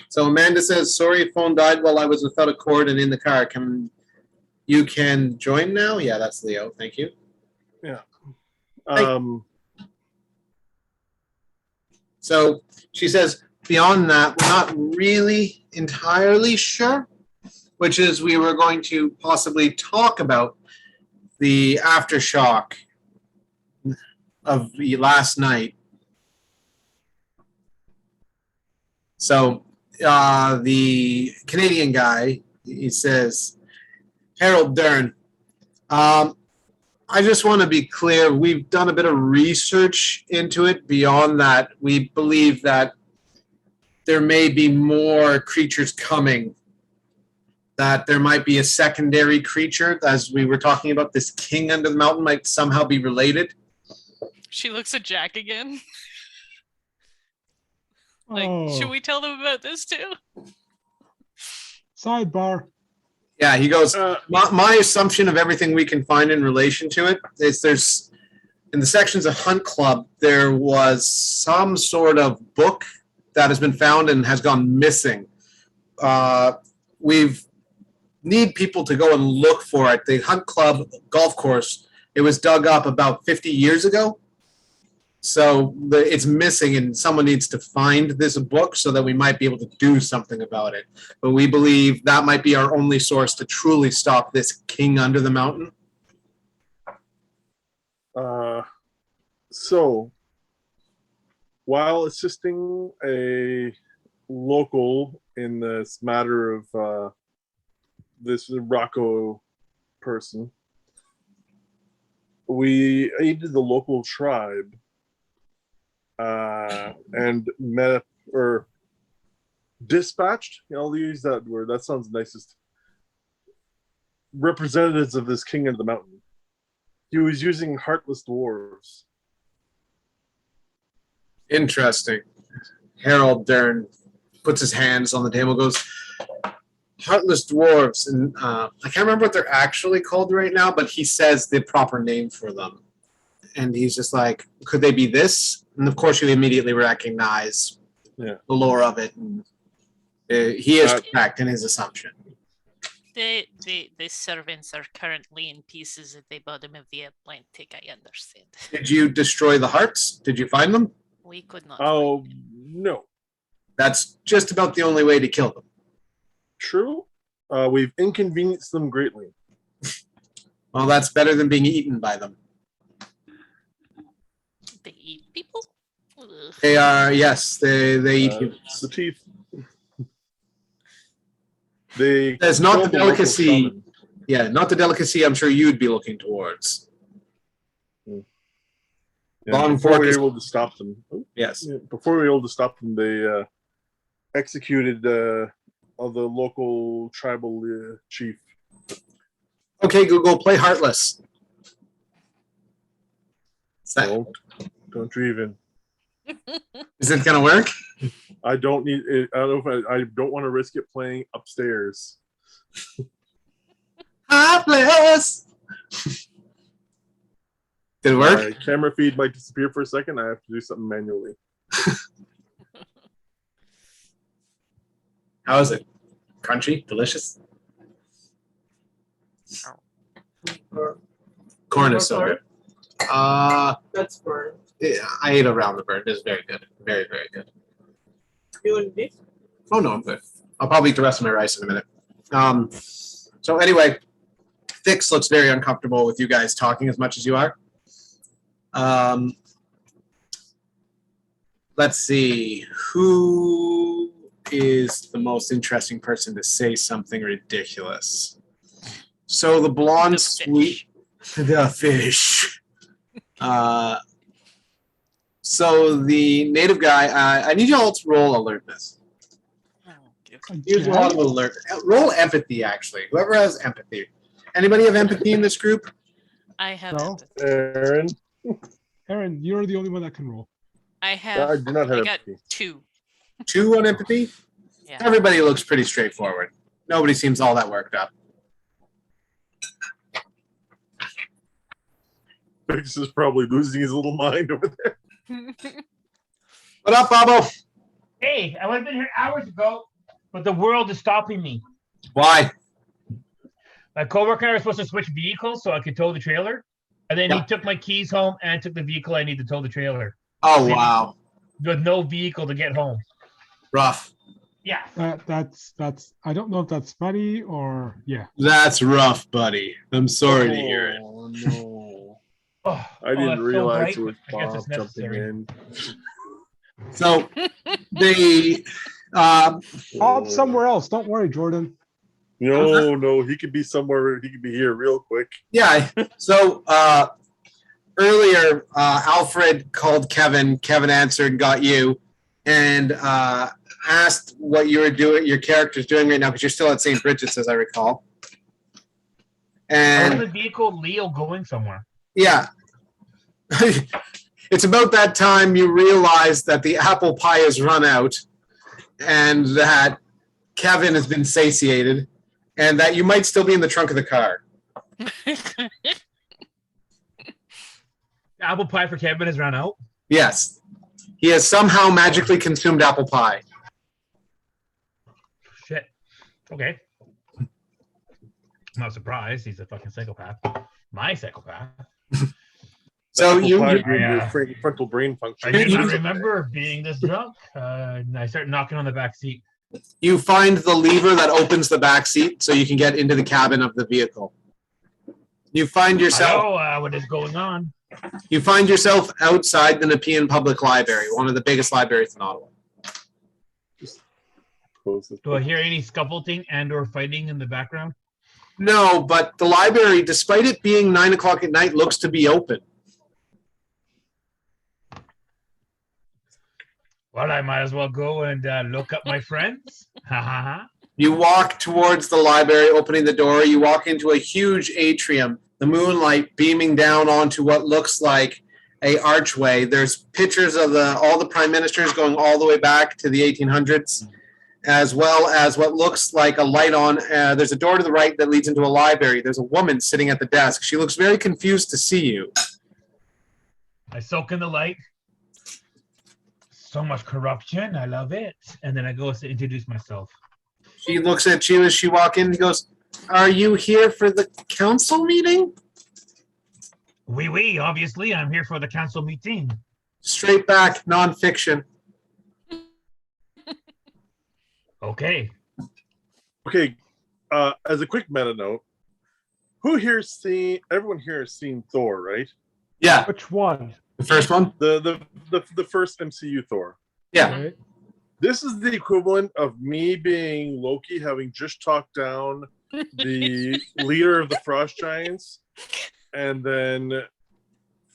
So Amanda says, "Sorry, phone died while I was without a cord and in the car. Can You can join now. Yeah, that's Leo. Thank you. Yeah. So she says, beyond that, we're not really entirely sure, which is we were going to possibly talk about the aftershock of the last night. So the Canadian guy, he says, Harold Dern, I just want to be clear. We've done a bit of research into it. Beyond that, we believe that there may be more creatures coming, that there might be a secondary creature, as we were talking about, this king under the mountain might somehow be related. She looks at Jack again. Like, Oh, should we tell them about this too? sidebar. Yeah, he goes, my assumption of everything we can find in relation to it is there's, in the sections of Hunt Club, there was some sort of book that has been found and has gone missing. We've need people to go and look for it. The Hunt Club golf course, it was dug up about 50 years ago. So it's missing, and someone needs to find this book so that we might be able to do something about it. But we believe that might be our only source to truly stop this king under the mountain. So, while assisting a local in this matter of this Rocco person, we aided the local tribe and met or dispatched. I'll use that word. That sounds nicest. Representatives of this king of the mountain. He was using heartless dwarves. Interesting. Harold Dern puts his hands on the table, goes, heartless dwarves, and I can't remember what they're actually called right now, but he says the proper name for them. And he's just like, could they be this? And of course you immediately recognize the lore of it. And he is correct in his assumption. The servants are currently in pieces at the bottom of the Atlantic, I understand. Did you destroy the hearts? Did you find them? We could not. Oh, find them. no. That's just about the only way to kill them. True. We've inconvenienced them greatly. Well, that's better than being eaten by them. They eat people? Ugh. They are, yes, they eat humans. The teeth. They That's not the killed local delicacy. shaman. Yeah, not the delicacy I'm sure you'd be looking towards. Yeah, Long before we fork were is- able to stop them. Yes. Before we were able to stop them, they executed of the local tribal chief. Okay, Google, play Heartless. Don't you even. Is it going to work? I don't need it. I don't know if I don't want to risk it playing upstairs. Heartless! Did it work? My camera feed might disappear for a second. I have to do something manually. How is it? Crunchy? Delicious? Corn is so good. That's for Yeah, I ate around the bird. It's very good. Very, very good. you and beef. Oh, no, I'm good. I'll probably eat the rest of my rice in a minute. So anyway, Thix looks very uncomfortable with you guys talking as much as you are. Let's see. Who is the most interesting person to say something ridiculous? So the blonde The sweet... fish. The fish. So the native guy, I need you all to roll alertness. Oh, okay. Here's a lot of alert. Roll empathy, actually. Whoever has empathy. Anybody have empathy in this group? I have No. empathy. Aaron, Aaron, you're the only one that can roll. I I have do not have I got empathy. 2. 2 on empathy? Yeah. Everybody looks pretty straightforward. Nobody seems all that worked up. Fix is probably losing his little mind over there. What up, Bobo? Hey, I would have been here hours ago, but the world is stopping me. Why? My coworker and I were supposed to switch vehicles so I could tow the trailer, and then he Yeah. took my keys home and took the vehicle I need to tow the trailer. Oh, wow. With no vehicle to get home. Rough. Yeah. That's I don't know if that's funny or yeah. That's rough, buddy. I'm sorry to hear it. Oh no! Oh, I didn't that's so realize bright. it was I guess Bob it's jumping necessary. in. So they Bob somewhere else. Don't worry, Jordan. No, he could be somewhere. He could be here real quick. yeah. So earlier Alfred called Kevin. Kevin answered, got you, and asked what you were doing, your character's doing right now, because you're still at St. Bridget's, as I recall. How is And the vehicle Leo going somewhere? yeah. It's about that time you realize that the apple pie has run out and that Kevin has been satiated and that you might still be in the trunk of the car. Apple pie for Kevin has run out. Yes. He has somehow magically consumed apple pie. Shit. Okay. I'm not surprised. He's a fucking psychopath. My psychopath. So you, Apple pie you- being your Yeah. frontal brain function. I do not remember being this drunk. And I start knocking on the back seat. you find the lever that opens the back seat so you can get into the cabin of the vehicle. You find yourself Hello, what is going on? outside the Nepean Public Library, one of the biggest libraries in Ottawa. Close this. Do I hear any scuffling and or fighting in the background? No, but the library, despite it being 9 o'clock at night, looks to be open. Well, I might as well go and look up my friends. Ha ha ha. You walk towards the library, opening the door. You walk into a huge atrium, the moonlight beaming down onto what looks like a archway. There's pictures of all the prime ministers going all the way back to the 1800s, as well as what looks like a light on. There's a door to the right that leads into a library. There's a woman sitting at the desk. She looks very confused to see you. I soak in the light. So much corruption. I love it. And then I go to introduce myself. She looks at you as she walks in. He goes, "Are you here for the council meeting?" Oui, obviously. I'm here for the council meeting. Straight back, nonfiction. Okay. Okay, as a quick meta note, everyone here has seen Thor, right? Yeah, Which one? the first one. The first MCU Thor. Yeah. Right? This is the equivalent of me being Loki, having just talked down the leader of the Frost Giants, and then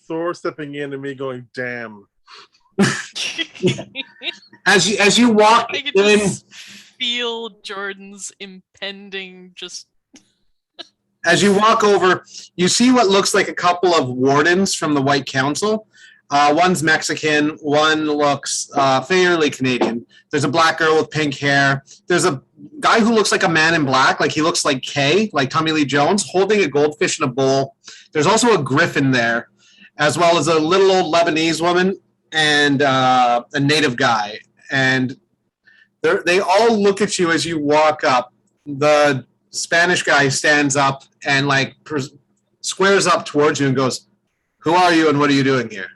Thor stepping in and me going, "Damn." As you walk I could in, just feel Jordan's impending just as you walk over, you see what looks like a couple of wardens from the White Council. One's Mexican, one looks fairly Canadian. There's a black girl with pink hair. There's a guy who looks like a man in black, like he looks like Kay, like Tommy Lee Jones, holding a goldfish in a bowl. There's also a griffin there, as well as a little old Lebanese woman and a native guy. And they all look at you as you walk up. The Spanish guy stands up and like squares up towards you and goes, "Who are you and what are you doing here?"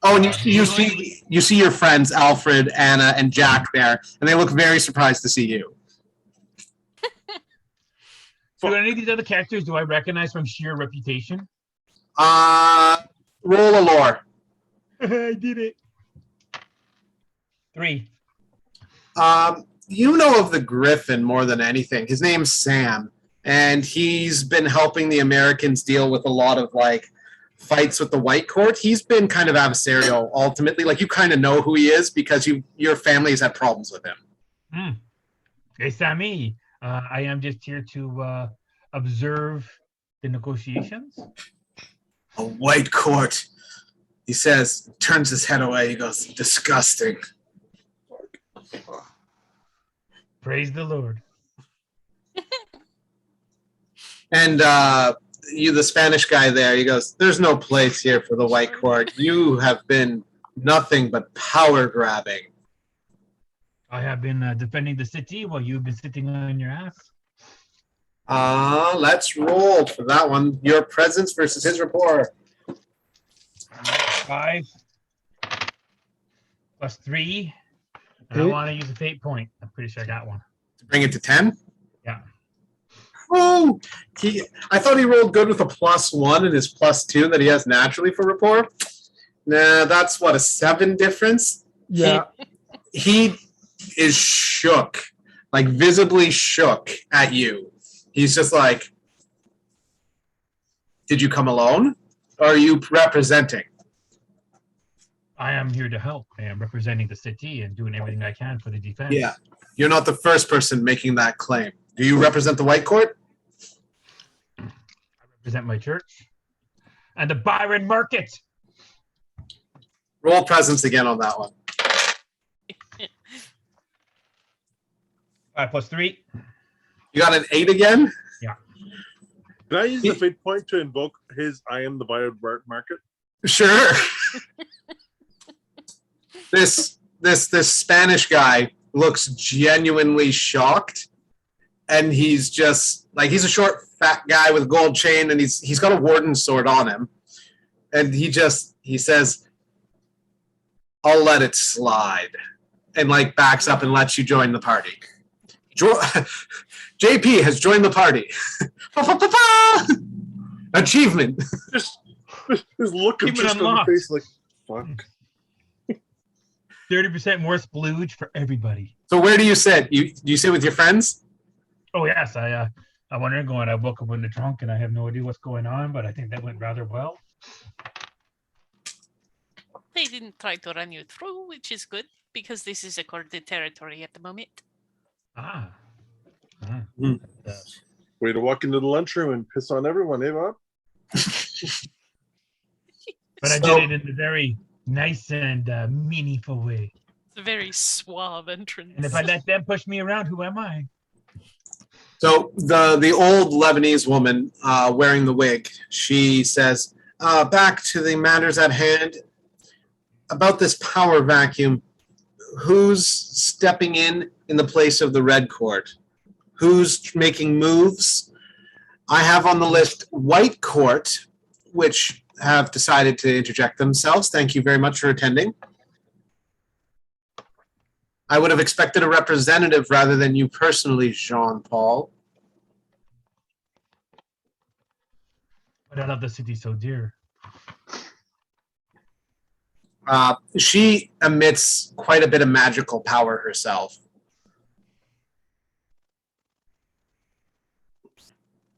Oh, and you see your friends Alfred, Anna, and Jack there, and they look very surprised to see you. Do any of these other characters do I recognize from sheer reputation? Roll a lore. I did it. 3. You know of the Griffin more than anything. His name's Sam, and he's been helping the Americans deal with a lot of like fights with the White Court. He's been kind of adversarial ultimately. Like you kind of know who he is because your family has had problems with him. Hey, Sammy. I am just here to observe the negotiations. A White Court. He says, turns his head away. He goes, "Disgusting." Praise the Lord. And the Spanish guy there, he goes, "There's no place here for the White Court. You have been nothing but power grabbing." I have been defending the city while you've been sitting on your ass. Let's roll for that one. Your presence versus his rapport. 5 plus 3. And I 8. want to use a fate point. I'm pretty sure I got one. To bring it to 10? Yeah. Oh, I thought he rolled good with a +1 and his +2 that he has naturally for rapport. Nah, that's what, a 7 difference? Yeah. He is shook, like visibly shook at you. He's just like, did you come alone? Or are you representing? I am here to help. I am representing the city and doing everything I can for the defense. Yeah. You're not the first person making that claim. Do you represent the White Court? I represent my church and the Byron Market. Roll presence again on that one. 5 plus 3. You got an 8 again? Can I use the fate point to invoke his I am the Byron Market? Sure. This Spanish guy looks genuinely shocked, and he's just like, he's a short, fat guy with a gold chain, and he's got a warden sword on him, and he says, "I'll let it slide," and like backs up and lets you join the party. JP has joined the party. Achievement. Just his look of Keep it just on the unlocked. face, like, fuck. 30% more splooge for everybody. So where do you sit? Do you sit with your friends? Oh yes, I wonder going. I woke up in the trunk and I have no idea what's going on, but I think that went rather well. They didn't try to run you through, which is good because this is accorded territory at the moment. Ah. Way to walk into the lunchroom and piss on everyone, eh, Bob? But I So- did it in a very nice and meaningful way. It's a very suave entrance. And if I let them push me around, who am I? So the old Lebanese woman wearing the wig, she says, back to the matters at hand. About this power vacuum, who's stepping in the place of the Red Court? Who's making moves? I have on the list White Court, which have decided to interject themselves. Thank you very much for attending. I would have expected a representative rather than you personally, Jean-Paul. But I love the city so dear. She emits quite a bit of magical power herself.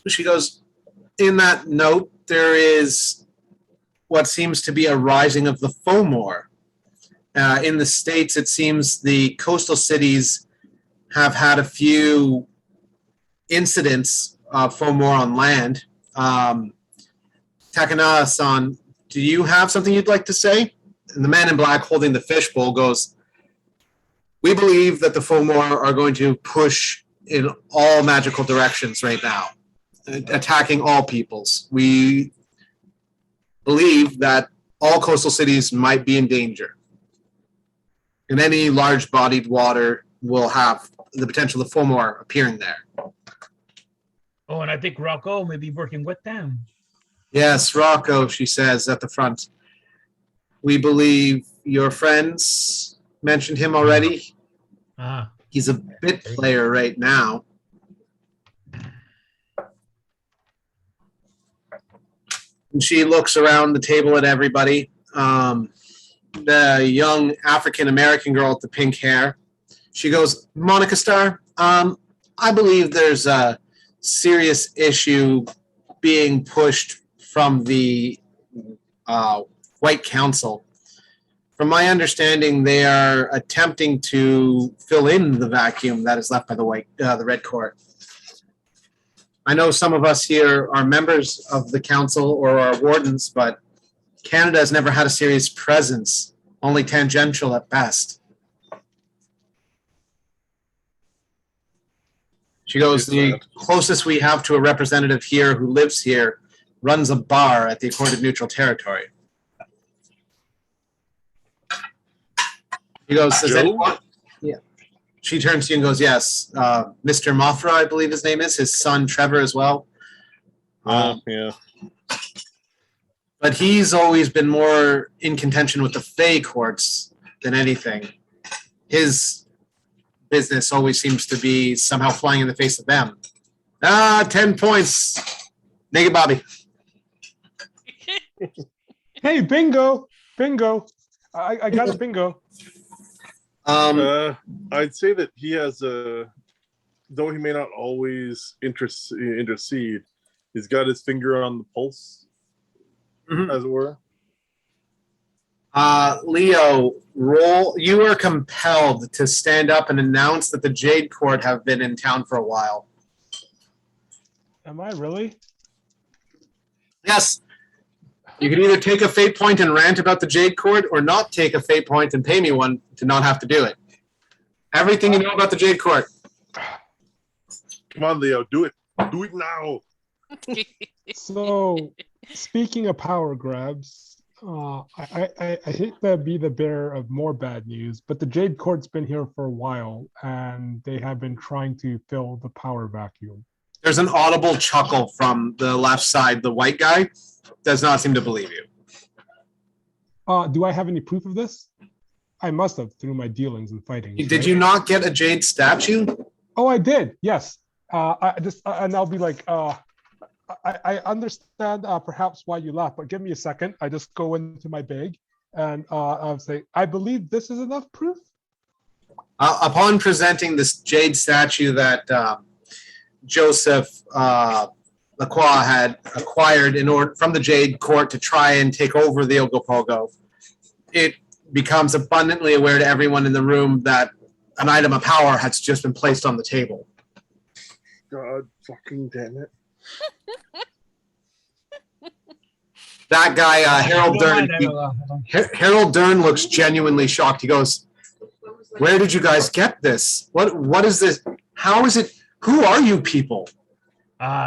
She goes, in that note, there is what seems to be a rising of the FOMOR. In the States, it seems the coastal cities have had a few incidents of FOMOR on land. Takana-san, do you have something you'd like to say? And the man in black holding the fishbowl goes, we believe that the FOMOR are going to push in all magical directions right now, attacking all peoples. We believe that all coastal cities might be in danger. And any large-bodied water will have the potential of FOMOR appearing there. Oh, and I think Rocco may be working with them. Yes, Rocco, she says at the front. We believe your friends mentioned him already. Ah, He's a bit player right now. And she looks around the table at everybody. The young African-American girl with the pink hair. She goes, Monica Starr, I believe there's a serious issue being pushed from the White Council. From my understanding, they are attempting to fill in the vacuum that is left by the Red Court. I know some of us here are members of the council or are wardens, but Canada has never had a serious presence, only tangential at best. She goes, the closest we have to a representative here who lives here runs a bar at the accorded neutral territory. He goes, does Joe? anyone? Yeah. she turns to you and goes, yes, Mr. Mothra, I believe his name is, his son Trevor as well. Yeah. But he's always been more in contention with the Fey courts than anything. His business always seems to be somehow flying in the face of them. 10 points. Naked Bobby. Hey, bingo, bingo. I got a bingo. I'd say that he has though he may not always intercede, he's got his finger on the pulse, as it were. Leo, you are compelled to stand up and announce that the Jade Court have been in town for a while. Am I really? Yes. You can either take a fate point and rant about the Jade Court or not take a fate point and pay me one to not have to do it. Everything you know about the Jade Court. Come on, Leo, do it. Do it now. So, speaking of power grabs, I hate to be the bearer of more bad news, but the Jade Court's been here for a while, and they have been trying to fill the power vacuum. There's an audible chuckle from the left side. The white guy does not seem to believe you. Do I have any proof of this? I must have through my dealings and fighting. Did you not get a Jade statue? Oh, I did. Yes. And I'll be like, I understand perhaps why you laugh, but give me a second. I just go into my bag and I'll say, I believe this is enough proof. Upon presenting this Jade statue that Joseph Lacroix had acquired from the Jade Court to try and take over the Ogopogo, it becomes abundantly aware to everyone in the room that an item of power has just been placed on the table. God fucking damn it. That guy, Harold Dern, Harold Dern looks genuinely shocked. He goes, where did you guys get this? What is this? How is it? Who are you people?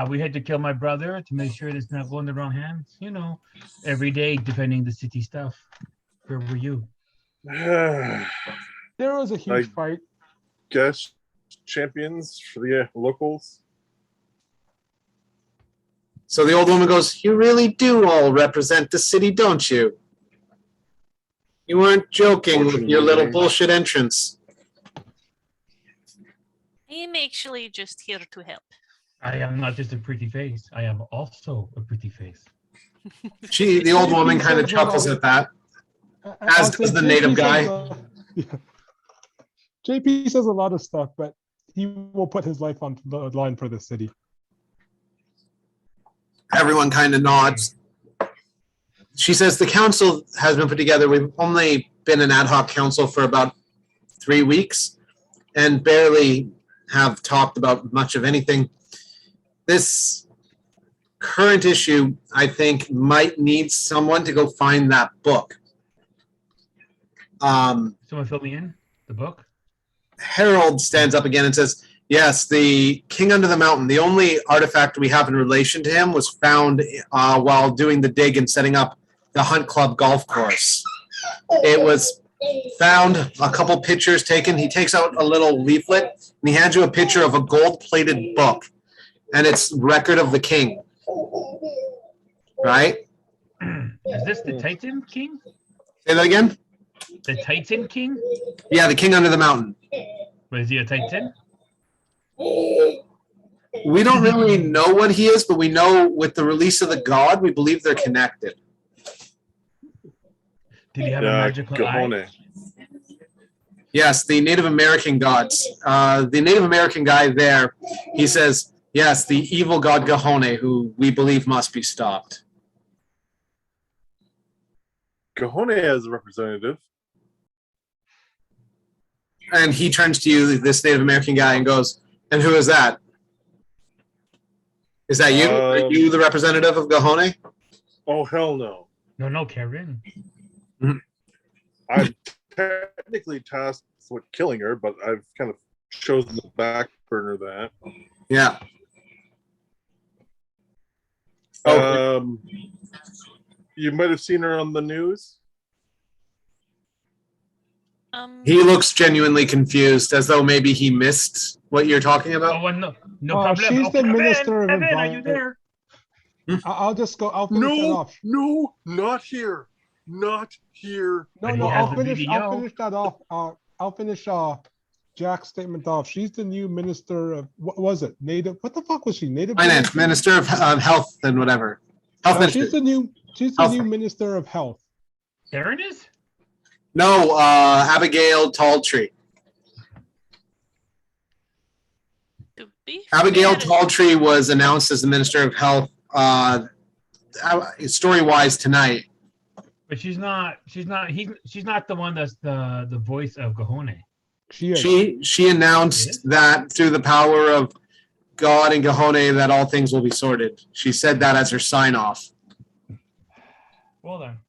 We had to kill my brother to make sure it's not going the wrong hands. You know, every day defending the city stuff. Where were you? There was a huge fight. Guess champions for the locals. So the old woman goes, you really do all represent the city, don't you? You weren't joking with your little bullshit entrance. I am actually just here to help. I am not just a pretty face. I am also a pretty face. The old woman kind of chuckles at that, as does the native guy. JP says a lot of stuff, but he will put his life on the line for the city. Everyone kind of nods. She says the council has been put together. We've only been an ad hoc council for about 3 weeks and barely have talked about much of anything. This current issue, I think, might need someone to go find that book. Someone fill me in? The book? Harold stands up again and says, yes, the King Under the Mountain, the only artifact we have in relation to him was found while doing the dig and setting up the Hunt Club golf course. It was found, a couple pictures taken. He takes out a little leaflet and he hands you a picture of a gold-plated book, and it's Record of the King. Right? Is this the Titan King? Say that again? The Titan King? Yeah, the King Under the Mountain. Was he a Titan? We don't really know what he is, but we know with the release of the god, we believe they're connected. Did he have a magical eye? Yes, the Native American gods. The Native American guy there, he says, yes, the evil god Gahone, who we believe must be stopped. Gahone as a representative. And he turns to you, this Native American guy, and goes, and who is that? Is that you? Are you the representative of Gahone? Oh, hell no. No, Karen. I'm technically tasked with killing her, but I've kind of chosen the back burner that. Yeah. You might have seen her on the news. He looks genuinely confused, as though maybe he missed what you're talking about. Oh, no problem. She's the Evan, Minister of Evan, are you Environment. there? I'll just go. I'll finish that No, off. no, not here. Not here. But he No, has I'll the finish. I'll BBO. finish that off. I'll finish Jack's statement off. She's the new Minister of what was it? Native. What the fuck was she? Native. Finance, Minister of Health and whatever. Health Minister. She's the new. She's the Health. new Minister of Health. Aaron is? No, Abigail Talltree. To be Abigail fair, Talltree was announced as the Minister of Health story-wise tonight. But she's not the one that's the voice of Gahone. She is. She announced that through the power of God and Gahone that all things will be sorted. She said that as her sign-off. Well then.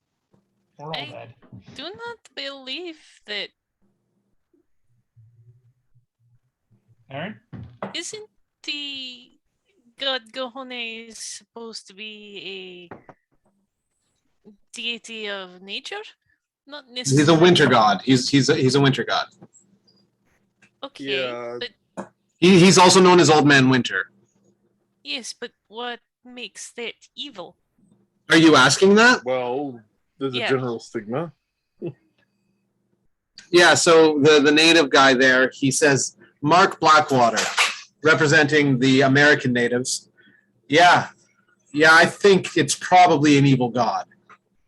We're all I- dead. do not believe that. Aaron? Isn't the god Gahone supposed to be a deity of nature? Not necessarily. He's a winter god. He's a winter god. Okay, Yeah. but He's also known as Old Man Winter. yes, but what makes that evil? Are you asking that? Well, there's Yeah. a general stigma. Yeah, so the native guy there, he says, Mark Blackwater, representing the American natives. Yeah, I think it's probably an evil god,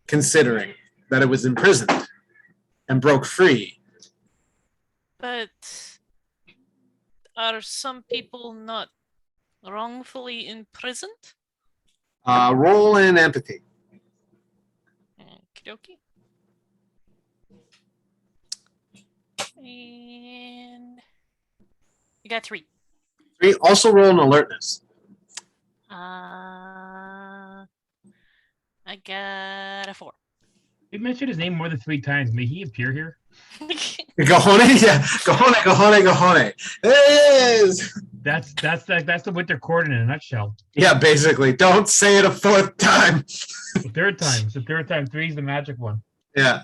considering that it was imprisoned and broke free. But are some people not wrongfully imprisoned? Roll in empathy. Okey-dokey. And you got 3. 3, also roll in alertness. I got a 4. You mentioned his name more than 3 times. May he appear here? Gahone? Yeah, Gahone. There it is! That's the winter court in a nutshell. Yeah, basically. Don't say it a 4th time. The third time. It's the third time. 3 is the magic one. Yeah.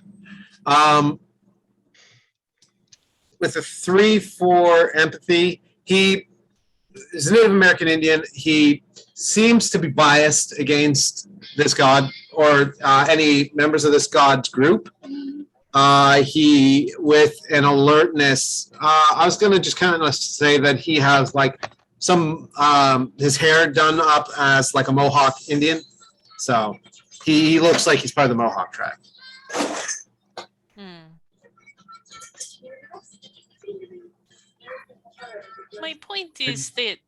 With a 3 for empathy, he is a Native American Indian. He seems to be biased against this god or any members of this god's group. He, with an alertness, I was going to just kind of say that he has like some, his hair done up as like a Mohawk Indian. So he looks like he's part of the Mohawk tribe. My point is that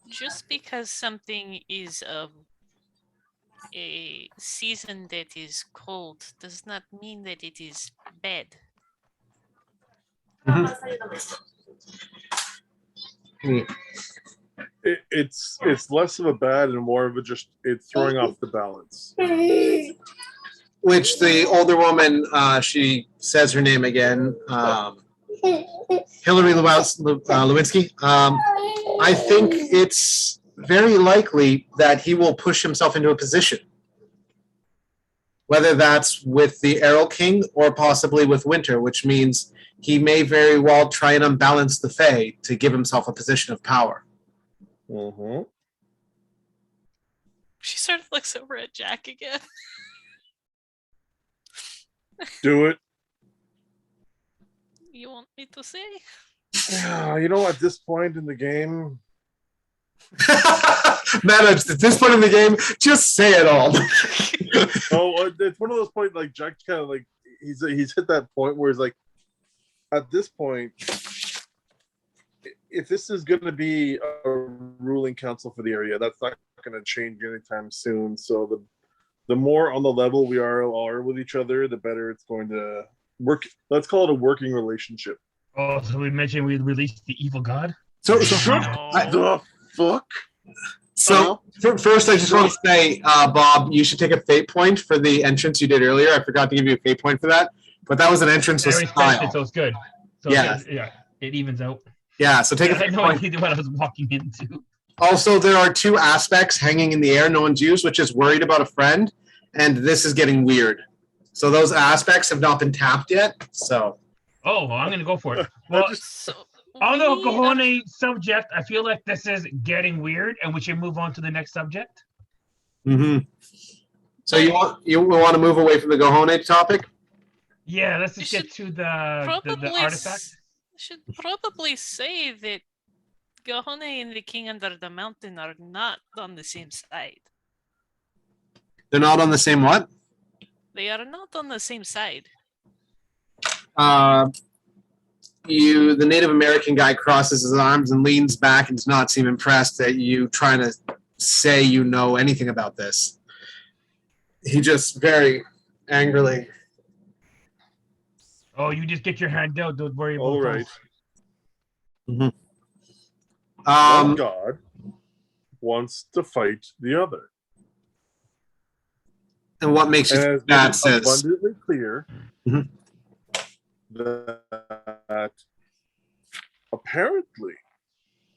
just because something is of a season that is cold does not mean that it is bad. It's less of a bad and more of a just it's throwing off the balance. Which the older woman, she says her name again, Hillary Lewinsky. I think it's very likely that he will push himself into a position, whether that's with the Errol King or possibly with Winter, which means he may very well try and unbalance the Fae to give himself a position of power. Mm-hmm. She sort of looks over at Jack again. Do it. You want me to say? Yeah, you know, at this point in the game, Matt, at this point in the game, just say it all. it's one of those points like Jack's kind of like he's hit that point where he's like, at this point, if this is going to be a ruling council for the area, that's not going to change anytime soon. So the more on the level we are with each other, the better it's going to work. Let's call it a working relationship. Oh, so we mentioned we released the evil god? So The fuck? First, I just want to say, Bob, you should take a fate point for the entrance you did earlier. I forgot to give you a fate point for that, but that was an entrance I with respect style. it, so it's good. So Yeah. It evens out. Yeah, so take a I had fate no point. idea what I was walking into. Also, there are 2 aspects hanging in the air no one's used, which is worried about a friend, and this is getting weird. So those aspects have not been tapped yet. So Oh, well, I'm gonna go for it. Well, So on the we Gahone subject, I feel like this is getting weird, and we should move on to the next subject. Mm-hmm. So you want to move away from the Gahone topic? Yeah, let's just You get to the probably artifact. should probably say that Gahone and the King Under the Mountain are not on the same side. They're not on the same what? They are not on the same side. The Native American guy crosses his arms and leans back and does not seem impressed at you trying to say you know anything about this. He just very angrily. Oh, you just get your hand out. Don't worry about All right. those. One god wants to fight the other. And what makes you And think it's that says? abundantly clear Mhm. that apparently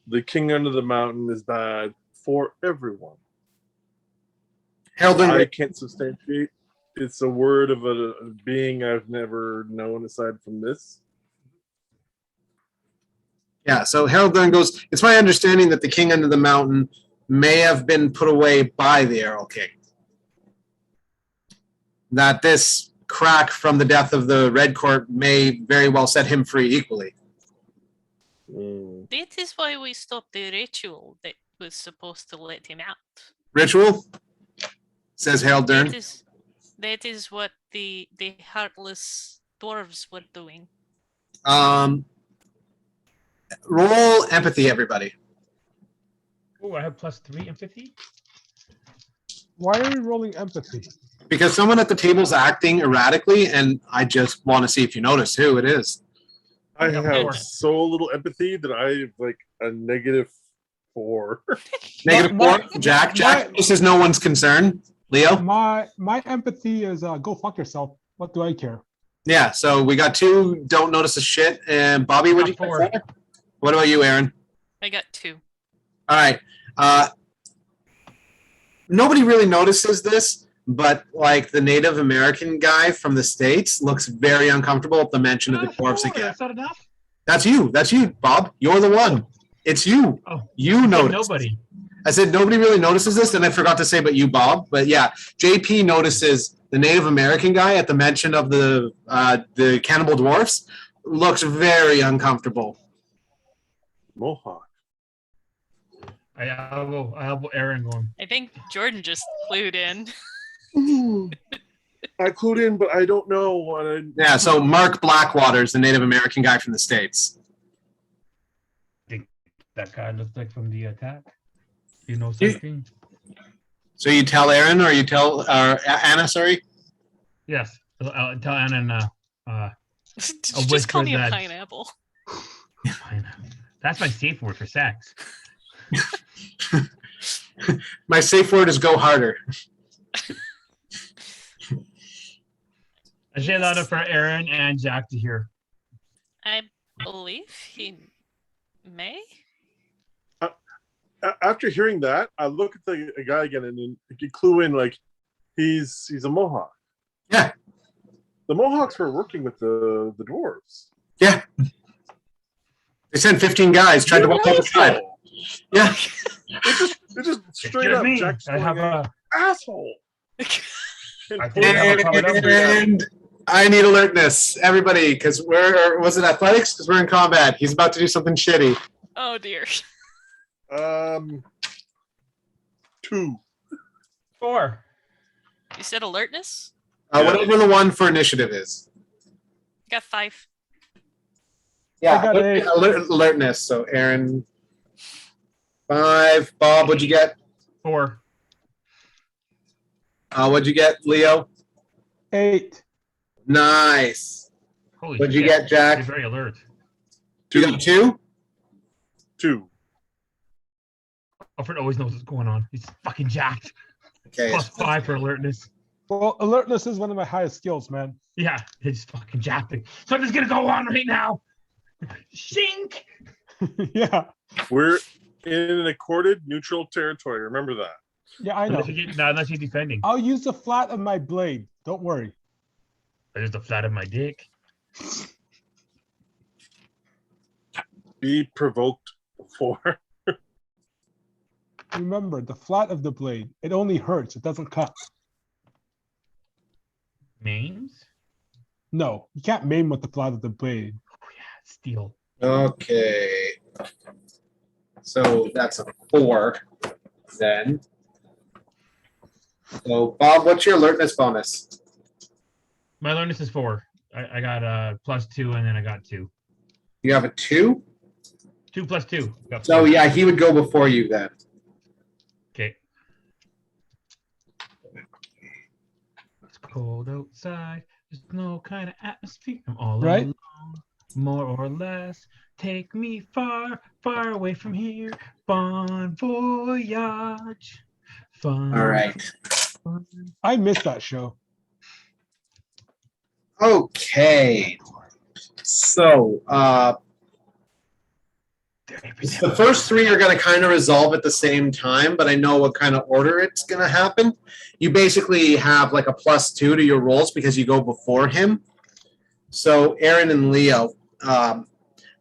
the King Under the Mountain is bad for everyone. Harold I Lindgren, can't substantiate. It's a word of a being I've never known aside from this. yeah, so Harold Lindgren goes, it's my understanding that the King Under the Mountain may have been put away by the Errol King. That this crack from the death of the Red Court may very well set him free equally. That is why we stopped the ritual that was supposed to let him out. Ritual? Says Harold Dern. That is what the heartless dwarves were doing. Roll empathy, everybody. Oh, I have +3 empathy. Why are we rolling empathy? Because someone at the table's acting erratically, and I just want to see if you notice who it is. I got have 4. so little empathy that I have like a -4. -4. Jack, this is no one's concern. Leo? My empathy is go fuck yourself. What do I care? Yeah, so we got 2 don't notice a shit. And Bobby, what do you Got think? 4. What about you, Aaron? I got 2. All right. Nobody really notices this, but like the Native American guy from the States looks very uncomfortable at the mention of the dwarves again. That's not enough. That's you, Bob. You're the one. It's you. Oh, You notice. nobody. I said nobody really notices this, and I forgot to say, but you, Bob. But yeah, JP notices the Native American guy at the mention of the cannibal dwarfs looks very uncomfortable. Mohawk. I'll go Aaron going. I think Jordan just clued in. I clued in, but I don't know what I. Yeah, so Mark Blackwater is the Native American guy from the States. I think that guy looks like from the attack. You know something? So you tell Aaron, or you tell Anna? Sorry. Yes. I'll tell Anna and Did you just call me a that- pineapple? That's my safe word for sex. My safe word is go harder. I say that for Aaron and Jack to hear. I believe he may. After hearing that, I look at the guy again and then you clue in like he's a Mohawk. Yeah. The Mohawks were working with the dwarves. Yeah. They sent 15 guys, tried to You're walk out the side. asshole. Yeah. It just straight Excuse up me, Jack's I have a. asshole. I think I have a covered up for you. And I need alertness, everybody, because was it athletics? Because we're in combat. He's about to do something shitty. Oh dear. 2. 4. You said alertness? Whatever the one for initiative is. I got 5. Yeah, I got 8. alertness. So Aaron, 5. Bob, what'd you get? 4. What'd you get, Leo? 8. Nice. Holy What'd you shit. get, Jack? You're very alert. You got 2? 2. Alfred always knows what's going on. He's fucking jacked. Okay. +5 for alertness. Well, alertness is one of my highest skills, man. Yeah, he's fucking jacked. Something's gonna go on right now. Shink. Yeah. We're in an accorded neutral territory. Remember that. Yeah, I know. Unless you're defending. I'll use the flat of my blade. Don't worry. There's the flat of my dick. be provoked for. Remember, the flat of the blade, it only hurts, it doesn't cut. Maims? No, you can't maim with the flat of the blade. Oh, yeah, steel. Okay. So that's a 4 then. So Bob, what's your alertness bonus? My alertness is 4. I got a +2 and then I got 2. You have a 2? 2 + 2. Got So 4. yeah, he would go before you then. Okay. It's cold outside. There's no kind of atmosphere. I'm all Right? alone, more or less. Take me far, far away from here. Bon voyage. Fun. All right. Fun. I missed that show. Okay. So the first 3 are going to kind of resolve at the same time, but I know what kind of order it's going to happen. You basically have like a +2 to your rolls because you go before him. So Aaron and Leo,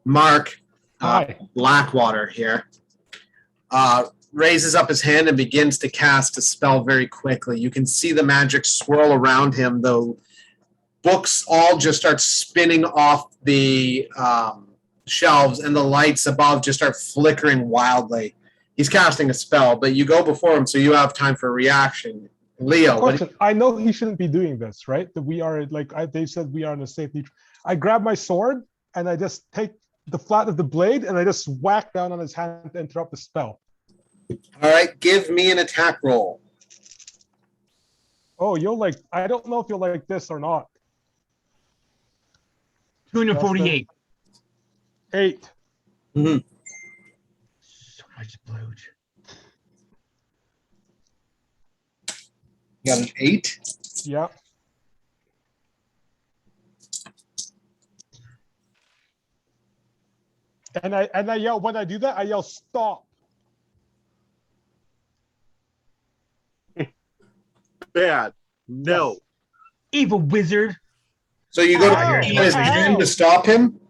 Mark, Hi. Blackwater here, raises up his hand and begins to cast a spell very quickly. You can see the magic swirl around him, though. Books all just start spinning off the shelves, and the lights above just start flickering wildly. He's casting a spell, but you go before him, so you have time for a reaction. Leo, Question. I know he shouldn't be doing this, right? That we are like they said we are in a safe neutral. I grab my sword and I just take the flat of the blade and I just whack down on his hand to interrupt the spell. all right, give me an attack roll. Oh, you'll like. I don't know if you'll like this or not. 248. 8. Mhm. So much splooge. You got an 8. Yeah. And I yell when I do that. I yell stop. Bad. No. Evil wizard. So you go Ow, to his hand ow. to stop him.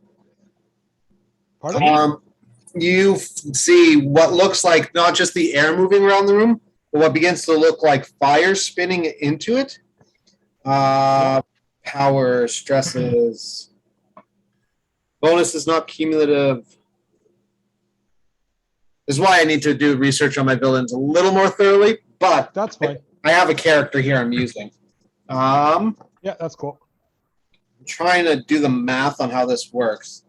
Pardon? You see what looks like not just the air moving around the room, but what begins to look like fire spinning into it. Power, stresses. Bonus is not cumulative. This is why I need to do research on my villains a little more thoroughly, but That's fine. I have a character here I'm using. I'm Yeah, that's cool. trying to do the math on how this works.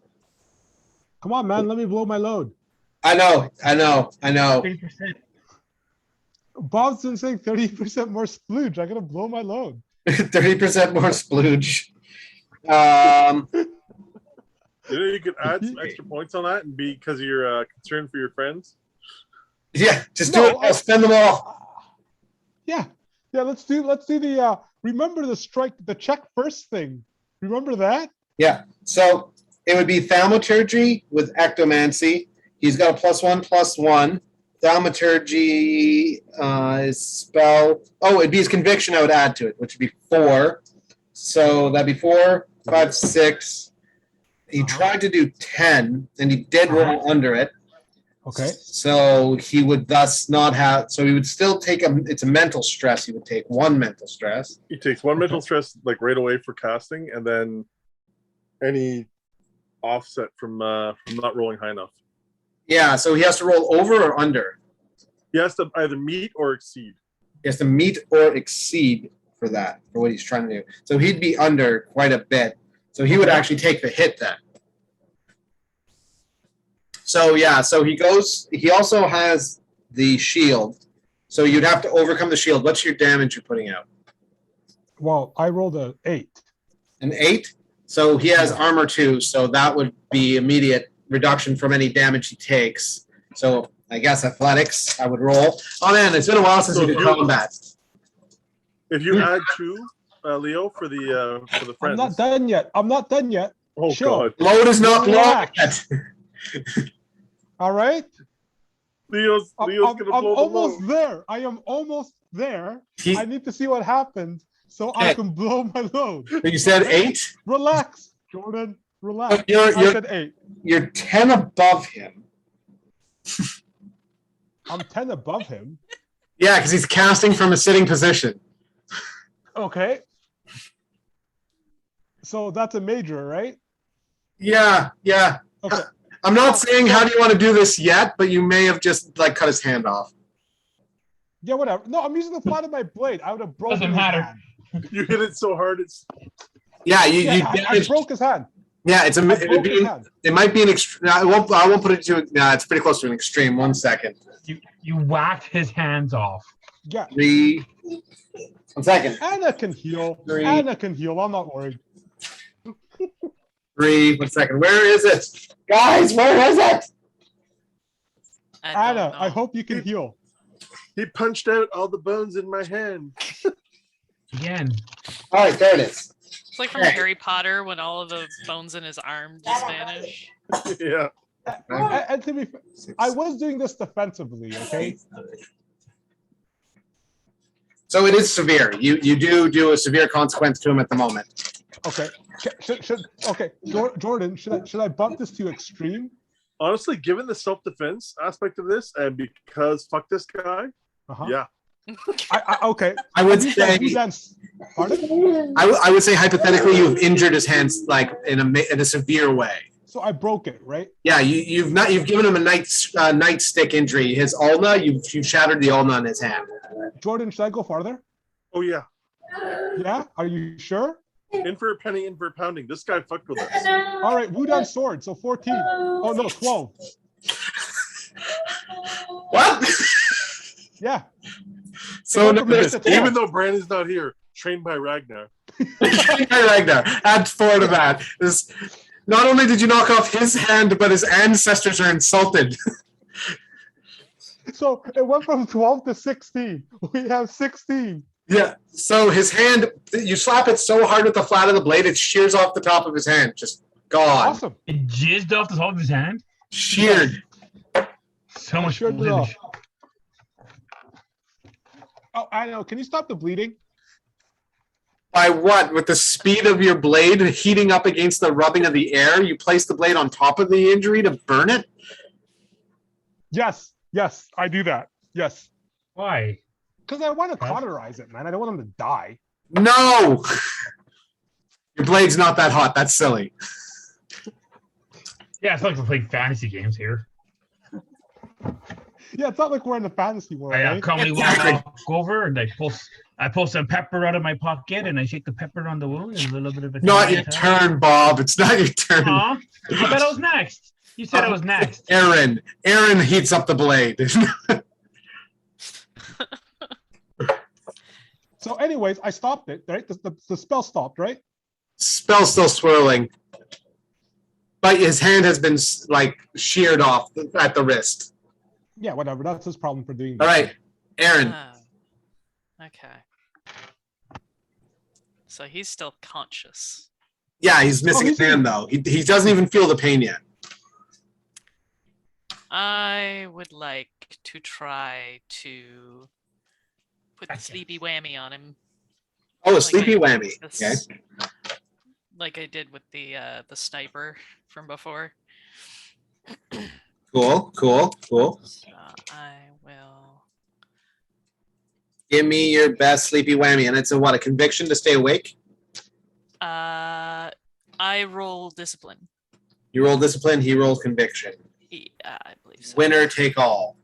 Come on, man. Let me blow my load. I know. 30%. Bob's been saying 30% more splooge. I gotta blow my load. 30% more splooge. You know, you could add some extra points on that and because you're concerned for your friends. Yeah, just No, do it. I'll spend them all. Yeah. Let's do the remember the check first thing. Remember that? Yeah. So it would be thaumaturgy with ectomancy. He's got a +1/+1. Thaumaturgy is spell. Oh, it'd be his conviction I would add to it, which would be 4. So that'd be 4, 5, 6. He tried to do 10, and he did roll under it. Okay. So he would thus not have. So he would still take it's a mental stress. He would take 1 mental stress. He takes 1 mental stress like right away for casting, and then any offset from not rolling high enough. Yeah. So he has to roll over or under. He has to either meet or exceed. He has to meet or exceed for what he's trying to do. So he'd be under quite a bit. So he would actually take the hit then. So yeah, so he also has the shield. So you'd have to overcome the shield. What's your damage you're putting out? Well, I rolled a 8. An 8? So he has armor 2, so that would be immediate reduction from any damage he takes. So I guess athletics, I would roll. Oh man, it's been a while since we did combat. If you add 2, Leo, for the friends. I'm not done yet. Oh Chill. God. Load is not blown Relax. yet. All right. Leo's I'm gonna blow the almost load. there. I am almost there. He- I need to see what happens so I Okay. can blow my load. You said 8? Relax, Jordan. Relax. But you're- I you're- said 8. You're 10 above him. I'm 10 above him. Yeah, because he's casting from a sitting position. Okay. So that's a major, right? Yeah. Okay. I'm not saying how do you want to do this yet, but you may have just like cut his hand off. Yeah, whatever. No, I'm using the flat of my blade. I would have broken Doesn't his matter. hand. You hit it so hard, it's Yeah, you I broke his hand. yeah, I broke his hand. it might be an extreme. I won't put it to. Nah, it's pretty close to an extreme. 1 second. You whacked his hands off. Yeah. 3. 1 second. Anna can heal. 3. Anna can heal. I'm not worried. 3. 1 second. Where is it, guys? Where is it? I don't Anna, know. I hope you can heal. he punched out all the bones in my hand. Again. All right, there it is. It's like from Harry Potter when all of the bones in his arm just vanish. Yeah. And to be fair, I was doing this defensively, okay? So it is severe. You do a severe consequence to him at the moment. Okay. Jordan, should I bump this to extreme? Honestly, given the self-defense aspect of this, and because fuck this guy, Uh-huh. yeah. Okay. I would You said say. who dance- Pardon? I would say hypothetically you've injured his hands like in a severe way. So I broke it, right? Yeah, you've given him a nightstick injury. His ulna, you've shattered the ulna in his hand. Jordan, should I go farther? Oh yeah. Yeah? Are you sure? In for a penny, in for a pounding. This guy fucked with us. All right, Wudan sword, so 14. Oh no, 12. What? Yeah. So It went from there's 8 to 12. Even though Brandon's not here, trained by Ragnar. Ragnar. Add 4 to that. Not only did you knock off his hand, but his ancestors are insulted. So it went from 12 to 16. We have 16. Yeah. So his hand, you slap it so hard with the flat of the blade, it shears off the top of his hand. Just gone. Awesome. It jizzed off the top of his hand. Sheared. So much Sheared it off. footage. Oh, I know. Can you stop the bleeding? By what? With the speed of your blade heating up against the rubbing of the air, you place the blade on top of the injury to burn it? Yes. Yes, I do that. Yes. Why? Because I want to cauterize it, man. I don't want him to die. No! Your blade's not that hot. That's silly. Yeah, it's like we're playing fantasy games here. Yeah, it's not like we're in the fantasy world, I right? calmly Exactly. walk over and I pull some pepper out of my pocket and I shake the pepper on the wound and a little bit of a. Not your turn, Bob. It's not your turn. Huh? I bet I was next. You said I was next. Aaron heats up the blade. So, anyways, I stopped it, right? The spell stopped, right? Spell's still swirling. But his hand has been like sheared off at the wrist. Yeah, whatever. That's his problem for doing All that. right, Aaron. Oh. Okay. So he's still conscious. Yeah, he's missing he's his hand though. He doesn't even feel the pain yet. I would like to try to put the Gotcha. sleepy whammy on him. Oh, a Like sleepy I- whammy. this- Okay. Like I did with the sniper from before. Cool. So I will. Give me your best sleepy whammy. And it's a conviction to stay awake? I roll discipline. You roll discipline, he rolls conviction. Yeah, I believe so. Winner take all.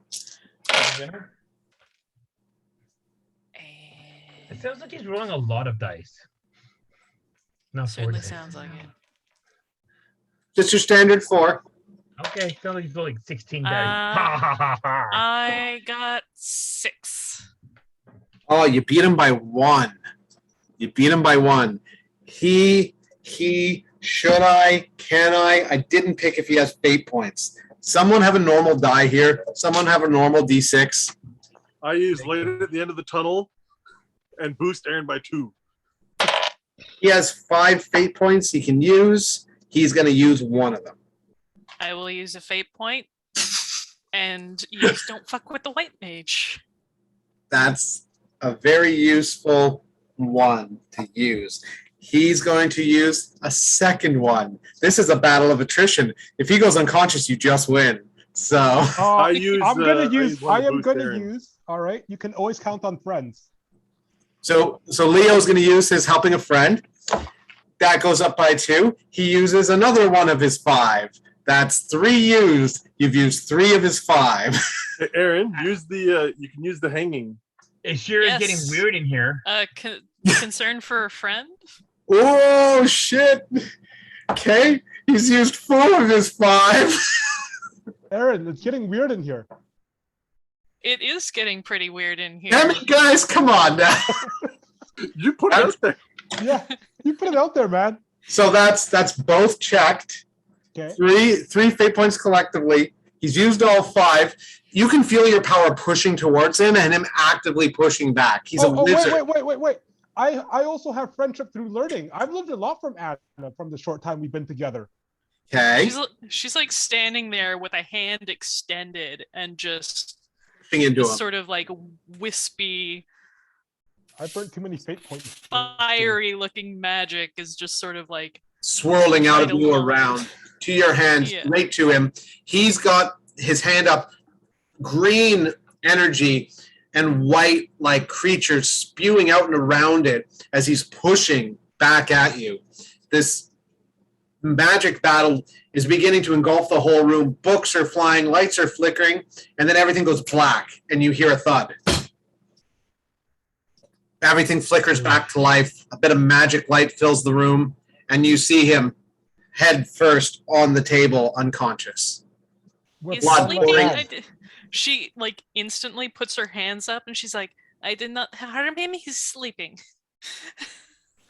And It sounds like he's rolling a lot of dice. Not 4 certainly dice. sounds like it. Just your standard 4. Okay, sounds like he's rolling 16 dice. Uh, Ha ha ha ha. I got 6. Oh, you beat him by 1. He, should I, can I? I didn't pick if he has fate points. Someone have a normal die here. Someone have a normal D6. I used light at the end of the tunnel and boost Aaron by 2. He has 5 fate points he can use. He's going to use one of them. I will use a fate point and use don't fuck with the white mage. That's a very useful one to use. He's going to use a second one. This is a battle of attrition. If he goes unconscious, you just win. So I use. I'm gonna I use. one I to am boost gonna Aaron. use. All right, you can always count on friends. So Leo's going to use his helping a friend. That goes up by 2. He uses another one of his 5. That's 3 used. You've used 3 of his 5. Hey, Aaron, use the. You can use the hanging. It sure is getting Yes. weird in here. Concern for a friend? Oh shit! Okay, he's used 4 of his 5. Aaron, it's getting weird in here. It is getting pretty weird in here. Damn it, guys! Come on now. You put it out there. Yeah, you put it out there, man. So that's both checked. Okay. 3 fate points collectively. He's used all 5. You can feel your power pushing towards him and him actively pushing back. He's a wizard. Wait. I also have friendship through learning. I've learned a lot from Anna from the short time we've been together. Okay. She's like standing there with a hand extended and just Into this him. sort of like wispy, I burnt too many fate points. fiery looking magic is just sort of like Swirling out of right you along. around to your hand, Yeah. right to him. He's got his hand up, green energy and white like creatures spewing out and around it as he's pushing back at you. This magic battle is beginning to engulf the whole room. Books are flying, lights are flickering, and then everything goes black and you hear a thud. Everything flickers back to life. A bit of magic light fills the room, and you see him head first on the table, unconscious. With he's blood sleeping. pouring. She like instantly puts her hands up and she's like, I did not harm him, he's sleeping.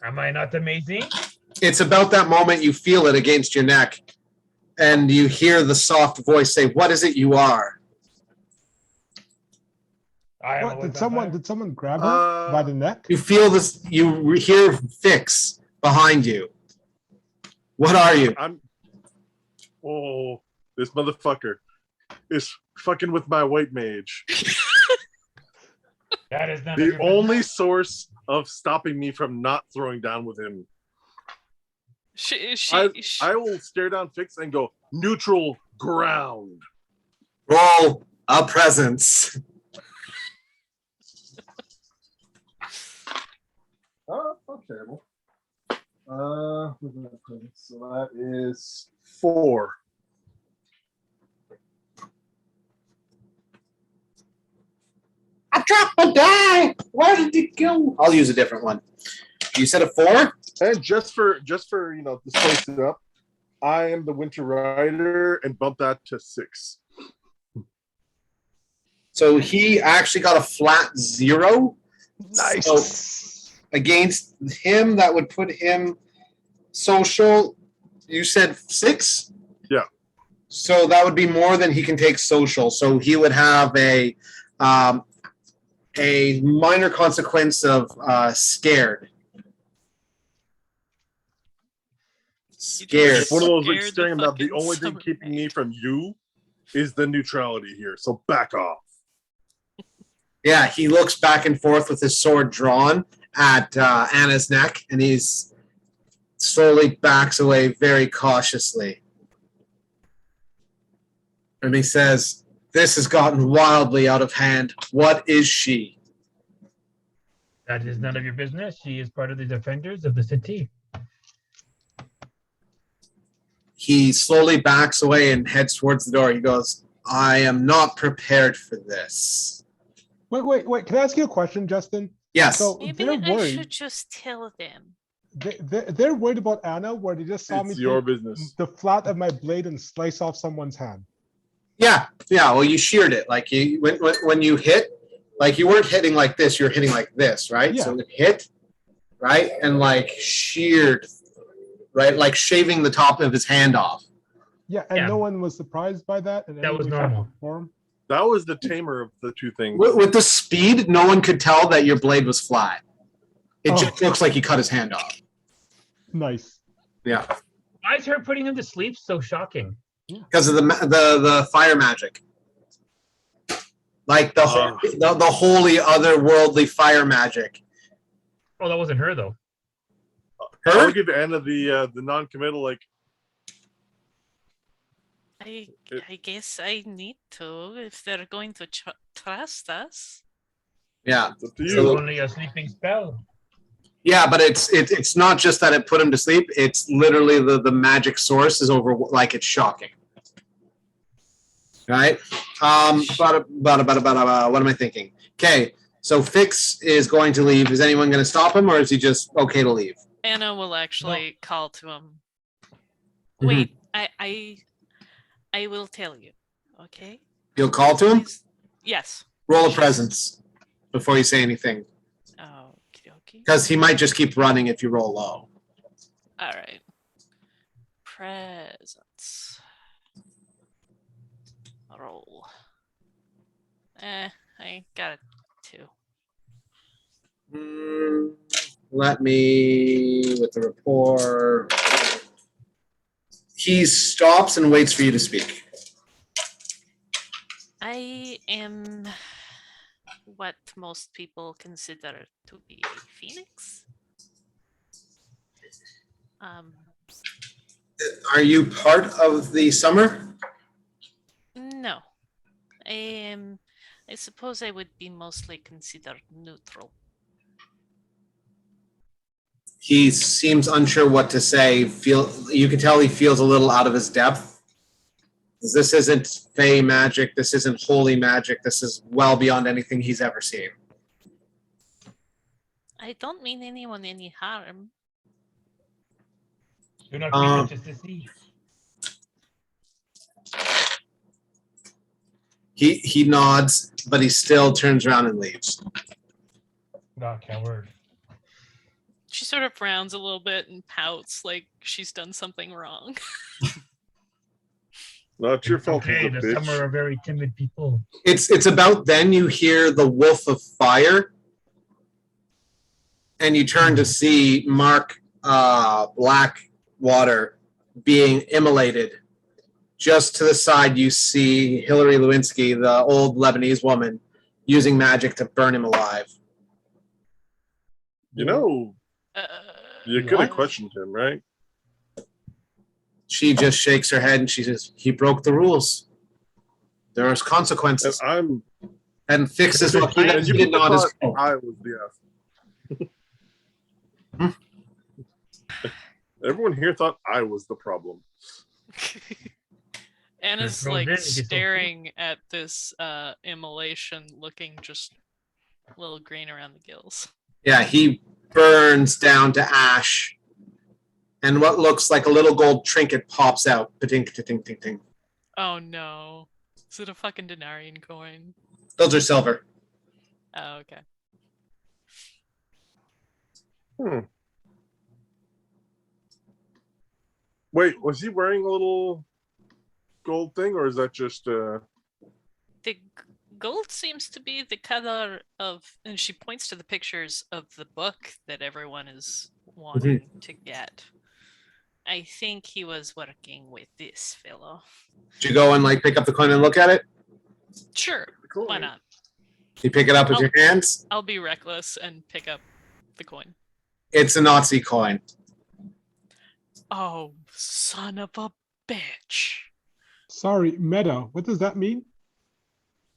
Am I not amazing? It's about that moment you feel it against your neck, and you hear the soft voice say, "What is it you are?" I am What, a did vampire. someone grab her by the neck? You feel this. You hear Fix behind you. What are you? Oh, this motherfucker is fucking with my white mage. That is not The only source of stopping me from not throwing down with him. I will stare down Fix and go, neutral ground. Roll a presence. Oh, not terrible. So that is 4. I dropped my die. Where did it go? I'll use a different one. You said a 4? And just for to spice it up, I am the Winter Rider and bump that to 6. So he actually got a flat 0. Nice. So against him, that would put him social. You said 6? Yeah. So that would be more than he can take social. So he would have a minor consequence of scared. Scared. It's one of those like Scared the staring about the fucking only thing summer keeping me mage. from you is the neutrality here. So back off. Yeah, he looks back and forth with his sword drawn at Anna's neck, and he's slowly backs away very cautiously. And he says, "This has gotten wildly out of hand. What is she?" That is none of your business. She is part of the defenders of the city. He slowly backs away and heads towards the door. He goes, "I am not prepared for this." Wait. Can I ask you a question, Justin? Yes. So Maybe they're I worried. should just tell them. They're worried about Anna, where they just saw me It's your take business. the flat of my blade and slice off someone's hand. Yeah. Well, you sheared it. Like you when you hit, like you weren't hitting like this. You were hitting like this, right? Yeah. So it hit, right, and like sheared, right, like shaving the top of his hand off. Yeah, and Yeah. no one was surprised by that. In That any was way, shape, or normal. form. That was the tamer of the two things. With the speed, no one could tell that your blade was flat. It Oh. just looks like he cut his hand off. Nice. Yeah, Why is her putting him to sleep so shocking? because of the fire magic, like the holy otherworldly fire magic. Oh, that wasn't her though. I'll Her? give Anna the non-committal. Like, I guess I need to if they're going to trust us. Yeah. it's up to It's you. only a sleeping spell. Yeah, but it's not just that it put him to sleep. It's literally the magic source is over. Like it's shocking. Right? What am I thinking? Okay, so Fix is going to leave. Is anyone going to stop him, or is he just okay to leave? Anna will actually call to him. Mhm. Wait, I will tell you. Okay. You'll call to him. Please- Yes. Roll a presence before you say anything, Okay. because he might just keep running if you roll low. All right. Presence. Roll. I got it too. Let me with the rapport. He stops and waits for you to speak. I am what most people consider to be a phoenix. Are you part of the summer? No. I suppose I would be mostly considered neutral. He seems unsure what to say. You can tell he feels a little out of his depth. This isn't fey magic. This isn't holy magic. This is well beyond anything he's ever seen. I don't mean anyone any harm. Do not be such as to see. He nods, but he still turns around and leaves. God, coward. She sort of frowns a little bit and pouts like she's done something wrong. Not your fault, Okay, you the bitch. summer are very timid people. It's about then you hear the wolf of fire, and you turn to see Mark Blackwater being immolated. Just to the side, you see Hillary Lewinsky, the old Lebanese woman, using magic to burn him alive. You know, you could have What? questioned him, right? She just shakes her head and she says, "He broke the rules. There are And consequences." I'm. And fixes what he And you did people not his thought fault. I was the Everyone here thought I was the problem. Anna's thrown like in, it gets so staring at this immolation, looking just a little green around the gills. Yeah, he burns down to ash, and what looks like a little gold trinket pops out. Ka-tink, ka-tink, ting, ting. Oh no. Is it a fucking denarian coin? Those are silver. Oh, okay. Wait, was he wearing a little gold thing, or is that just The gold seems to be the color of, and she points to the pictures of the book that everyone is wanting to get. I think he was working with this fellow. Did you go and like pick up the coin and look at it? Sure, cool? why not? You pick it up with your hands? I'll be reckless and pick up the coin. It's a Nazi coin. Oh, son of a bitch. Sorry, Meta. What does that mean?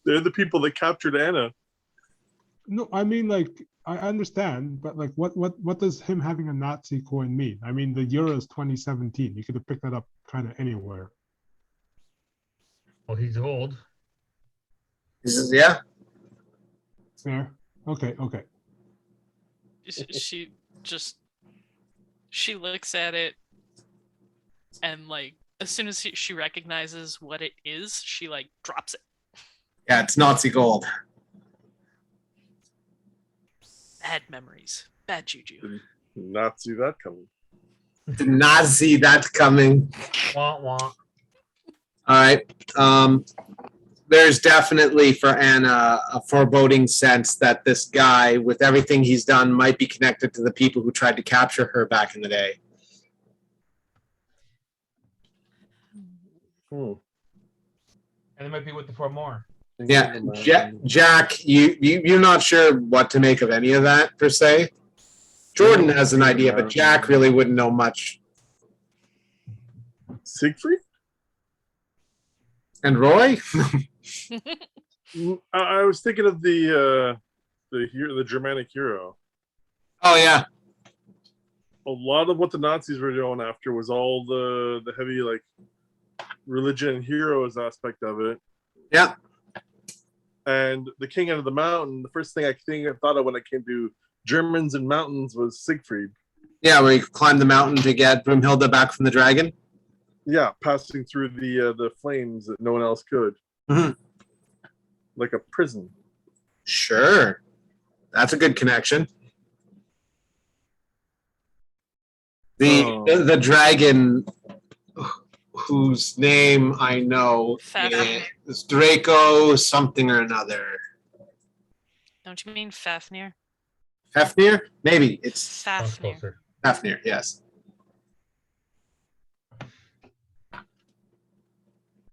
They're the people that captured Anna. No, I mean like I understand, but like what does him having a Nazi coin mean? I mean the year is 2017. You could have picked that up kind of anywhere. Well, he's old. He says, "Yeah." Fair. Okay. She looks at it, and like as soon as she recognizes what it is, she like drops it. Yeah, it's Nazi gold. Bad memories, bad juju. Did not see that coming. Did not see that coming. Wah, wah. All right. There's definitely for Anna a foreboding sense that this guy, with everything he's done, might be connected to the people who tried to capture her back in the day. Hmm. And it might be with the four more. Yeah, Jack, you're not sure what to make of any of that per se. Jordan has an idea, but Jack really wouldn't know much. Siegfried? And Roy? I was thinking of the Germanic hero. Oh yeah. A lot of what the Nazis were going after was all the heavy like religion and heroes aspect of it. Yeah. And the King Out of the Mountain, the first thing I thought of when it came to Germans and mountains was Siegfried. Yeah, where he climbed the mountain to get Brunhilde back from the dragon. Yeah, passing through the flames that no one else could. Mhm. Like a prison. Sure. That's a good connection. The dragon whose name I know Fafnir. is Draco something or another. Don't you mean Fafnir? Fafnir? Maybe. It's Sounds Fafnir. closer. Fafnir, yes.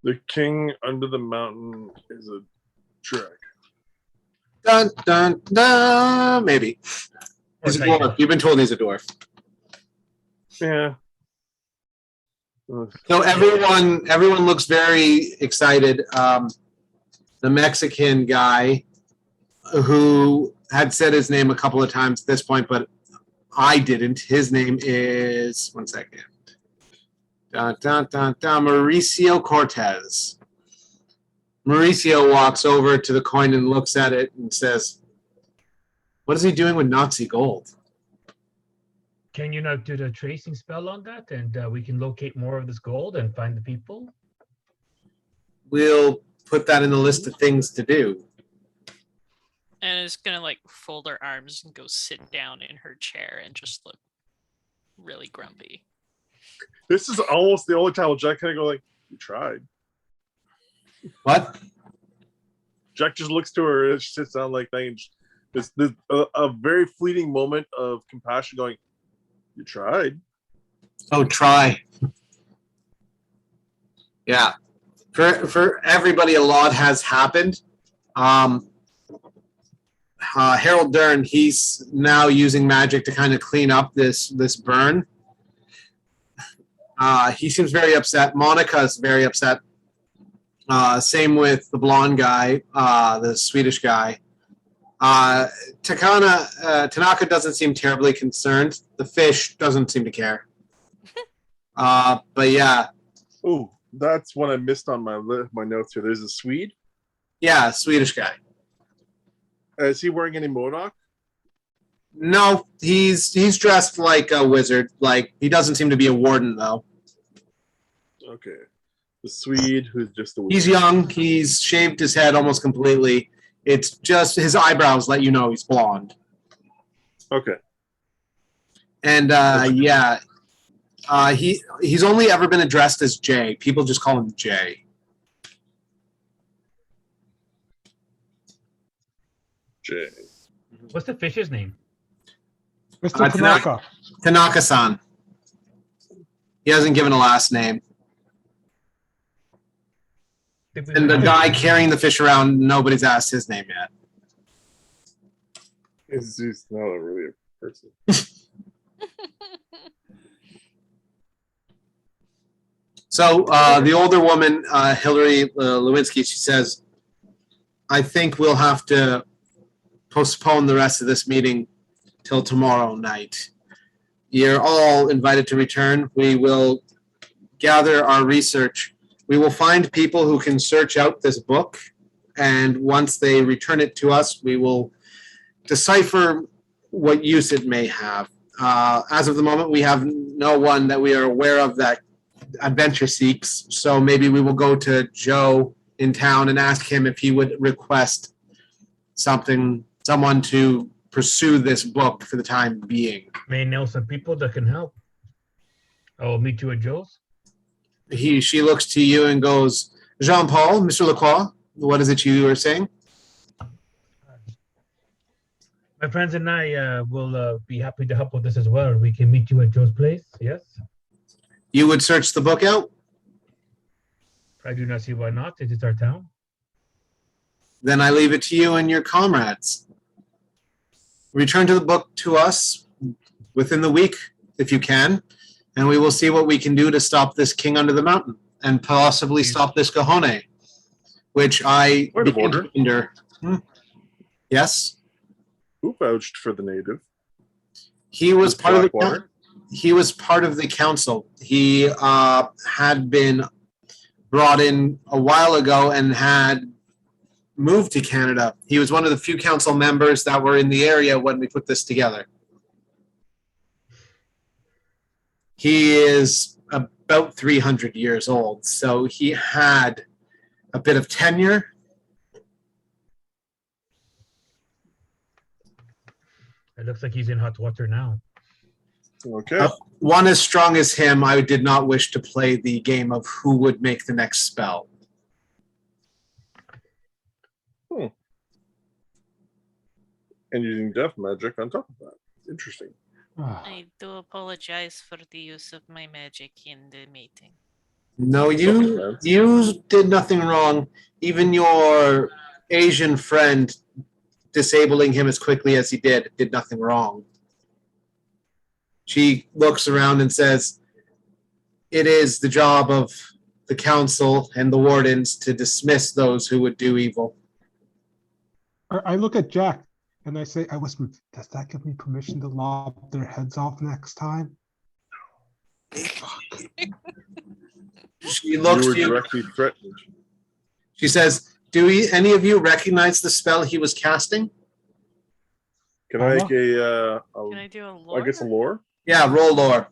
The king under the mountain is a dragon. Dun, dun, dun. Maybe. He's a dwarf. You've been told he's a dwarf. Yeah. So everyone looks very excited. The Mexican guy who had said his name a couple of times at this point, but I didn't. His name is, one second. Dun, dun, dun, dun, Mauricio Cortez. Mauricio walks over to the coin and looks at it and says, "What is he doing with Nazi gold?" Can you not do the tracing spell on that, and we can locate more of this gold and find the people? We'll put that in the list of things to do. And is gonna like fold her arms and go sit down in her chair and just look really grumpy. This is almost the only time where Jack kind of go like, "You tried." What? Jack just looks to her and she sits down like that. And there's a very fleeting moment of compassion going, "You tried." Oh, try. Yeah. For everybody, a lot has happened. Harold Dern, he's now using magic to kind of clean up this burn. He seems very upset. Monica's very upset. Same with the blonde guy, the Swedish guy. Tanaka doesn't seem terribly concerned. The fish doesn't seem to care. But yeah. Oh, that's what I missed on my notes here. There's a Swede. Yeah, Swedish guy. Is he wearing any Modoc? No, he's dressed like a wizard. Like, he doesn't seem to be a warden though. Okay. The Swede who's just a wizard. He's young. He's shaved his head almost completely. It's just his eyebrows let you know he's blonde. Okay. And yeah, he's only ever been addressed as Jay. People just call him Jay. Jay. What's the fish's name? Mr. Tanaka. Tanaka-san. He hasn't given a last name. And the guy carrying the fish around, nobody's asked his name yet. He's not really a person. So the older woman, Hillary Lewinsky, she says, "I think we'll have to postpone the rest of this meeting till tomorrow night. You're all invited to return. We will gather our research. We will find people who can search out this book, and once they return it to us, we will decipher what use it may have. As of the moment, we have no one that we are aware of that adventure seeks, so maybe we will go to Joe in town and ask him if he would request someone to pursue this book for the time being." May know some people that can help. I will meet you at Joe's. She looks to you and goes, "Jean-Paul, Mr. Lacroix, what is it you are saying?" My friends and I will be happy to help with this as well. We can meet you at Joe's place. Yes. You would search the book out? I do not see why not. It is our town. Then I leave it to you and your comrades. Return to the book to us. within the week, if you can, and we will see what we can do to stop this king under the mountain and possibly stop this Gahone, which I Point of begin to order. wonder. Yes, Who vouched for the native? he was part of the Blackwater? he was part of the council. He had been brought in a while ago and had moved to Canada. He was one of the few council members that were in the area when we put this together. He is about 300 years old, so he had a bit of tenure. It looks like he's in hot water now. Okay. One as strong as him, I did not wish to play the game of who would make the next spell. And using death magic on top of that. Interesting. I do apologize for the use of my magic in the meeting. No, Self-defense. you did nothing wrong. Even your Asian friend disabling him as quickly as he did nothing wrong. She looks around and says, "It is the job of the council and the wardens to dismiss those who would do evil." I look at Jack and I say, I whisper, does that give me permission to lob their heads off next time? She looks You were to you. directly threatened. She says, "Do any of you recognize the spell he was casting?" Can I make Can I do a lore? I guess a lore? Yeah, roll lore.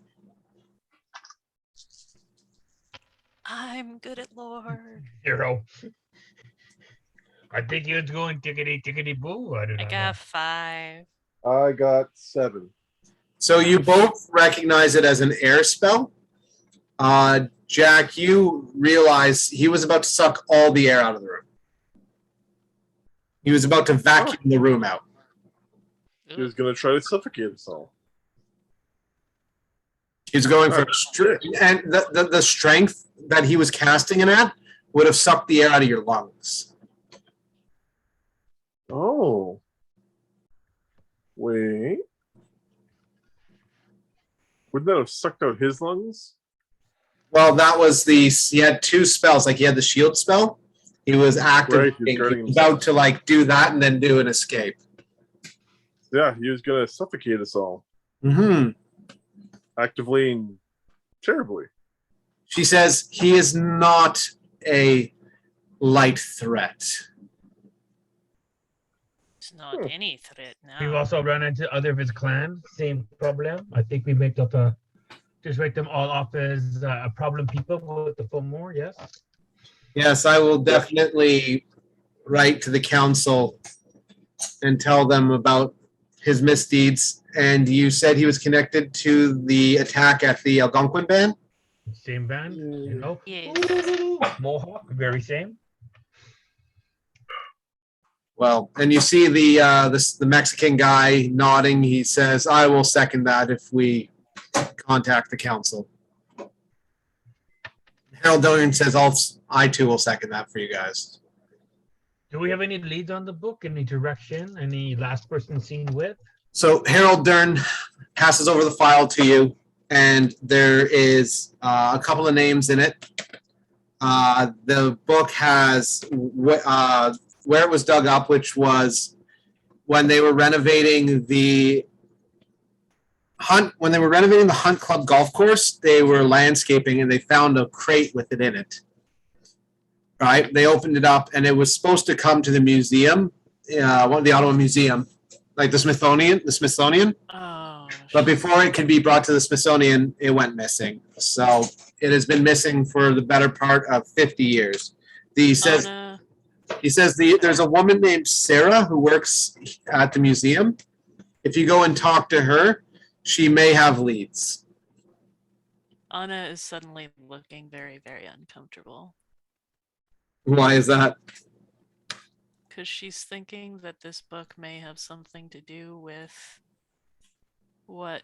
I'm good at lore. 0. I think he was going tickety tickety boo. I don't I know. got 5. I got 7. So you both recognize it as an air spell. Jack, you realize he was about to suck all the air out of the room. He was about to vacuum the room out. He was going to try to suffocate us all. He's going for Alright. and the strength that he was casting it at would have sucked the air out of your lungs. Oh. Wait. Wouldn't that have sucked out his lungs? Well, that was he had two spells. Like he had the shield spell. He was active, Right, he was guarding he was about to like do that and then do an escape. Yeah, he was going to suffocate us all. Mm-hmm. Actively and terribly. She says he is not a light threat. It's not any threat now. We've also run into other of his clan. Same problem. I think we make up just write them all off as problem people with the full more. Yes. Yes, I will definitely write to the council and tell them about his misdeeds. And you said he was connected to the attack at the Algonquin band? Same band. You know. Yes. Mohawk. Very same. Well, and you see the Mexican guy nodding. He says, "I will second that if we contact the council." Harold Dorian says, "I too will second that for you guys." Do we have any leads on the book? Any direction? Any last person seen with? So Harold Dern passes over the file to you, and there is a couple of names in it. The book has where it was dug up, which was when they were renovating the Hunt Club golf course. They were landscaping, and they found a crate with it in it. Right? They opened it up, and it was supposed to come to the museum, the Ottawa Museum, like the Smithsonian. Oh. But before it could be brought to the Smithsonian, it went missing. So it has been missing for the better part of 50 years. He says there's a woman named Sarah who works at the museum. If you go and talk to her, she may have leads. Anna is suddenly looking very, very uncomfortable Why is that? because she's thinking that this book may have something to do with what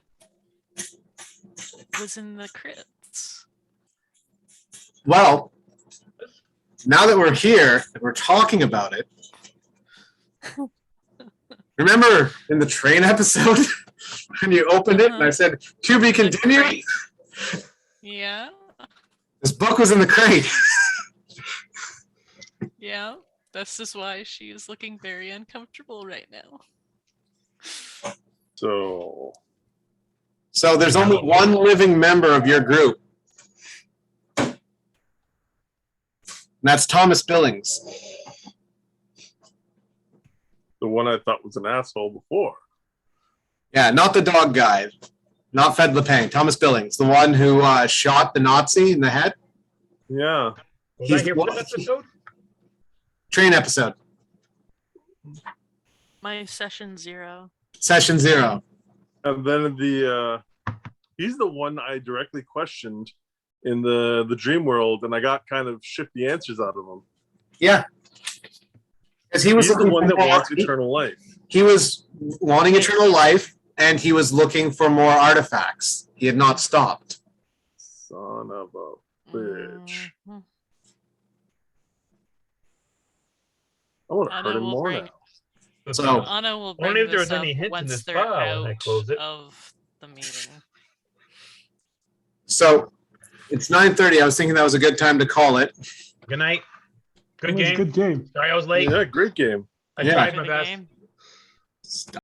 was in the crypts. Well, now that we're here and we're talking about it, remember in the train episode And you opened it, and I said, "To be continued." Yeah, This book was in the crate. yeah. This is why she is looking very uncomfortable right now. So So there's only one living member of your group. And that's Thomas Billings. the one I thought was an asshole before. Yeah, not the dog guy. Not Fed Lepang. Thomas Billings, the one who shot the Nazi in the head. Yeah. Was He's I here the for one- that episode? Train episode. My session 0. Session 0. And then he's the one I directly questioned in the dream world, and I got kind of shifty answers out of him. Yeah. Because he was He's the looking one for that more- wants eternal life. He was wanting eternal life, and he was looking for more artifacts. He had not stopped. Son of a bitch. Mhm. I want to Anna hurt him will more bring- now. So- Anna will bring Only if there this was any up hints in once this they're file when I out close it. of the meeting. So it's 9:30. I was thinking that was a good time to call it. Good night. Good It was a game. good game. Sorry I was late. Yeah, great game. I Yeah. tried For my the best. game.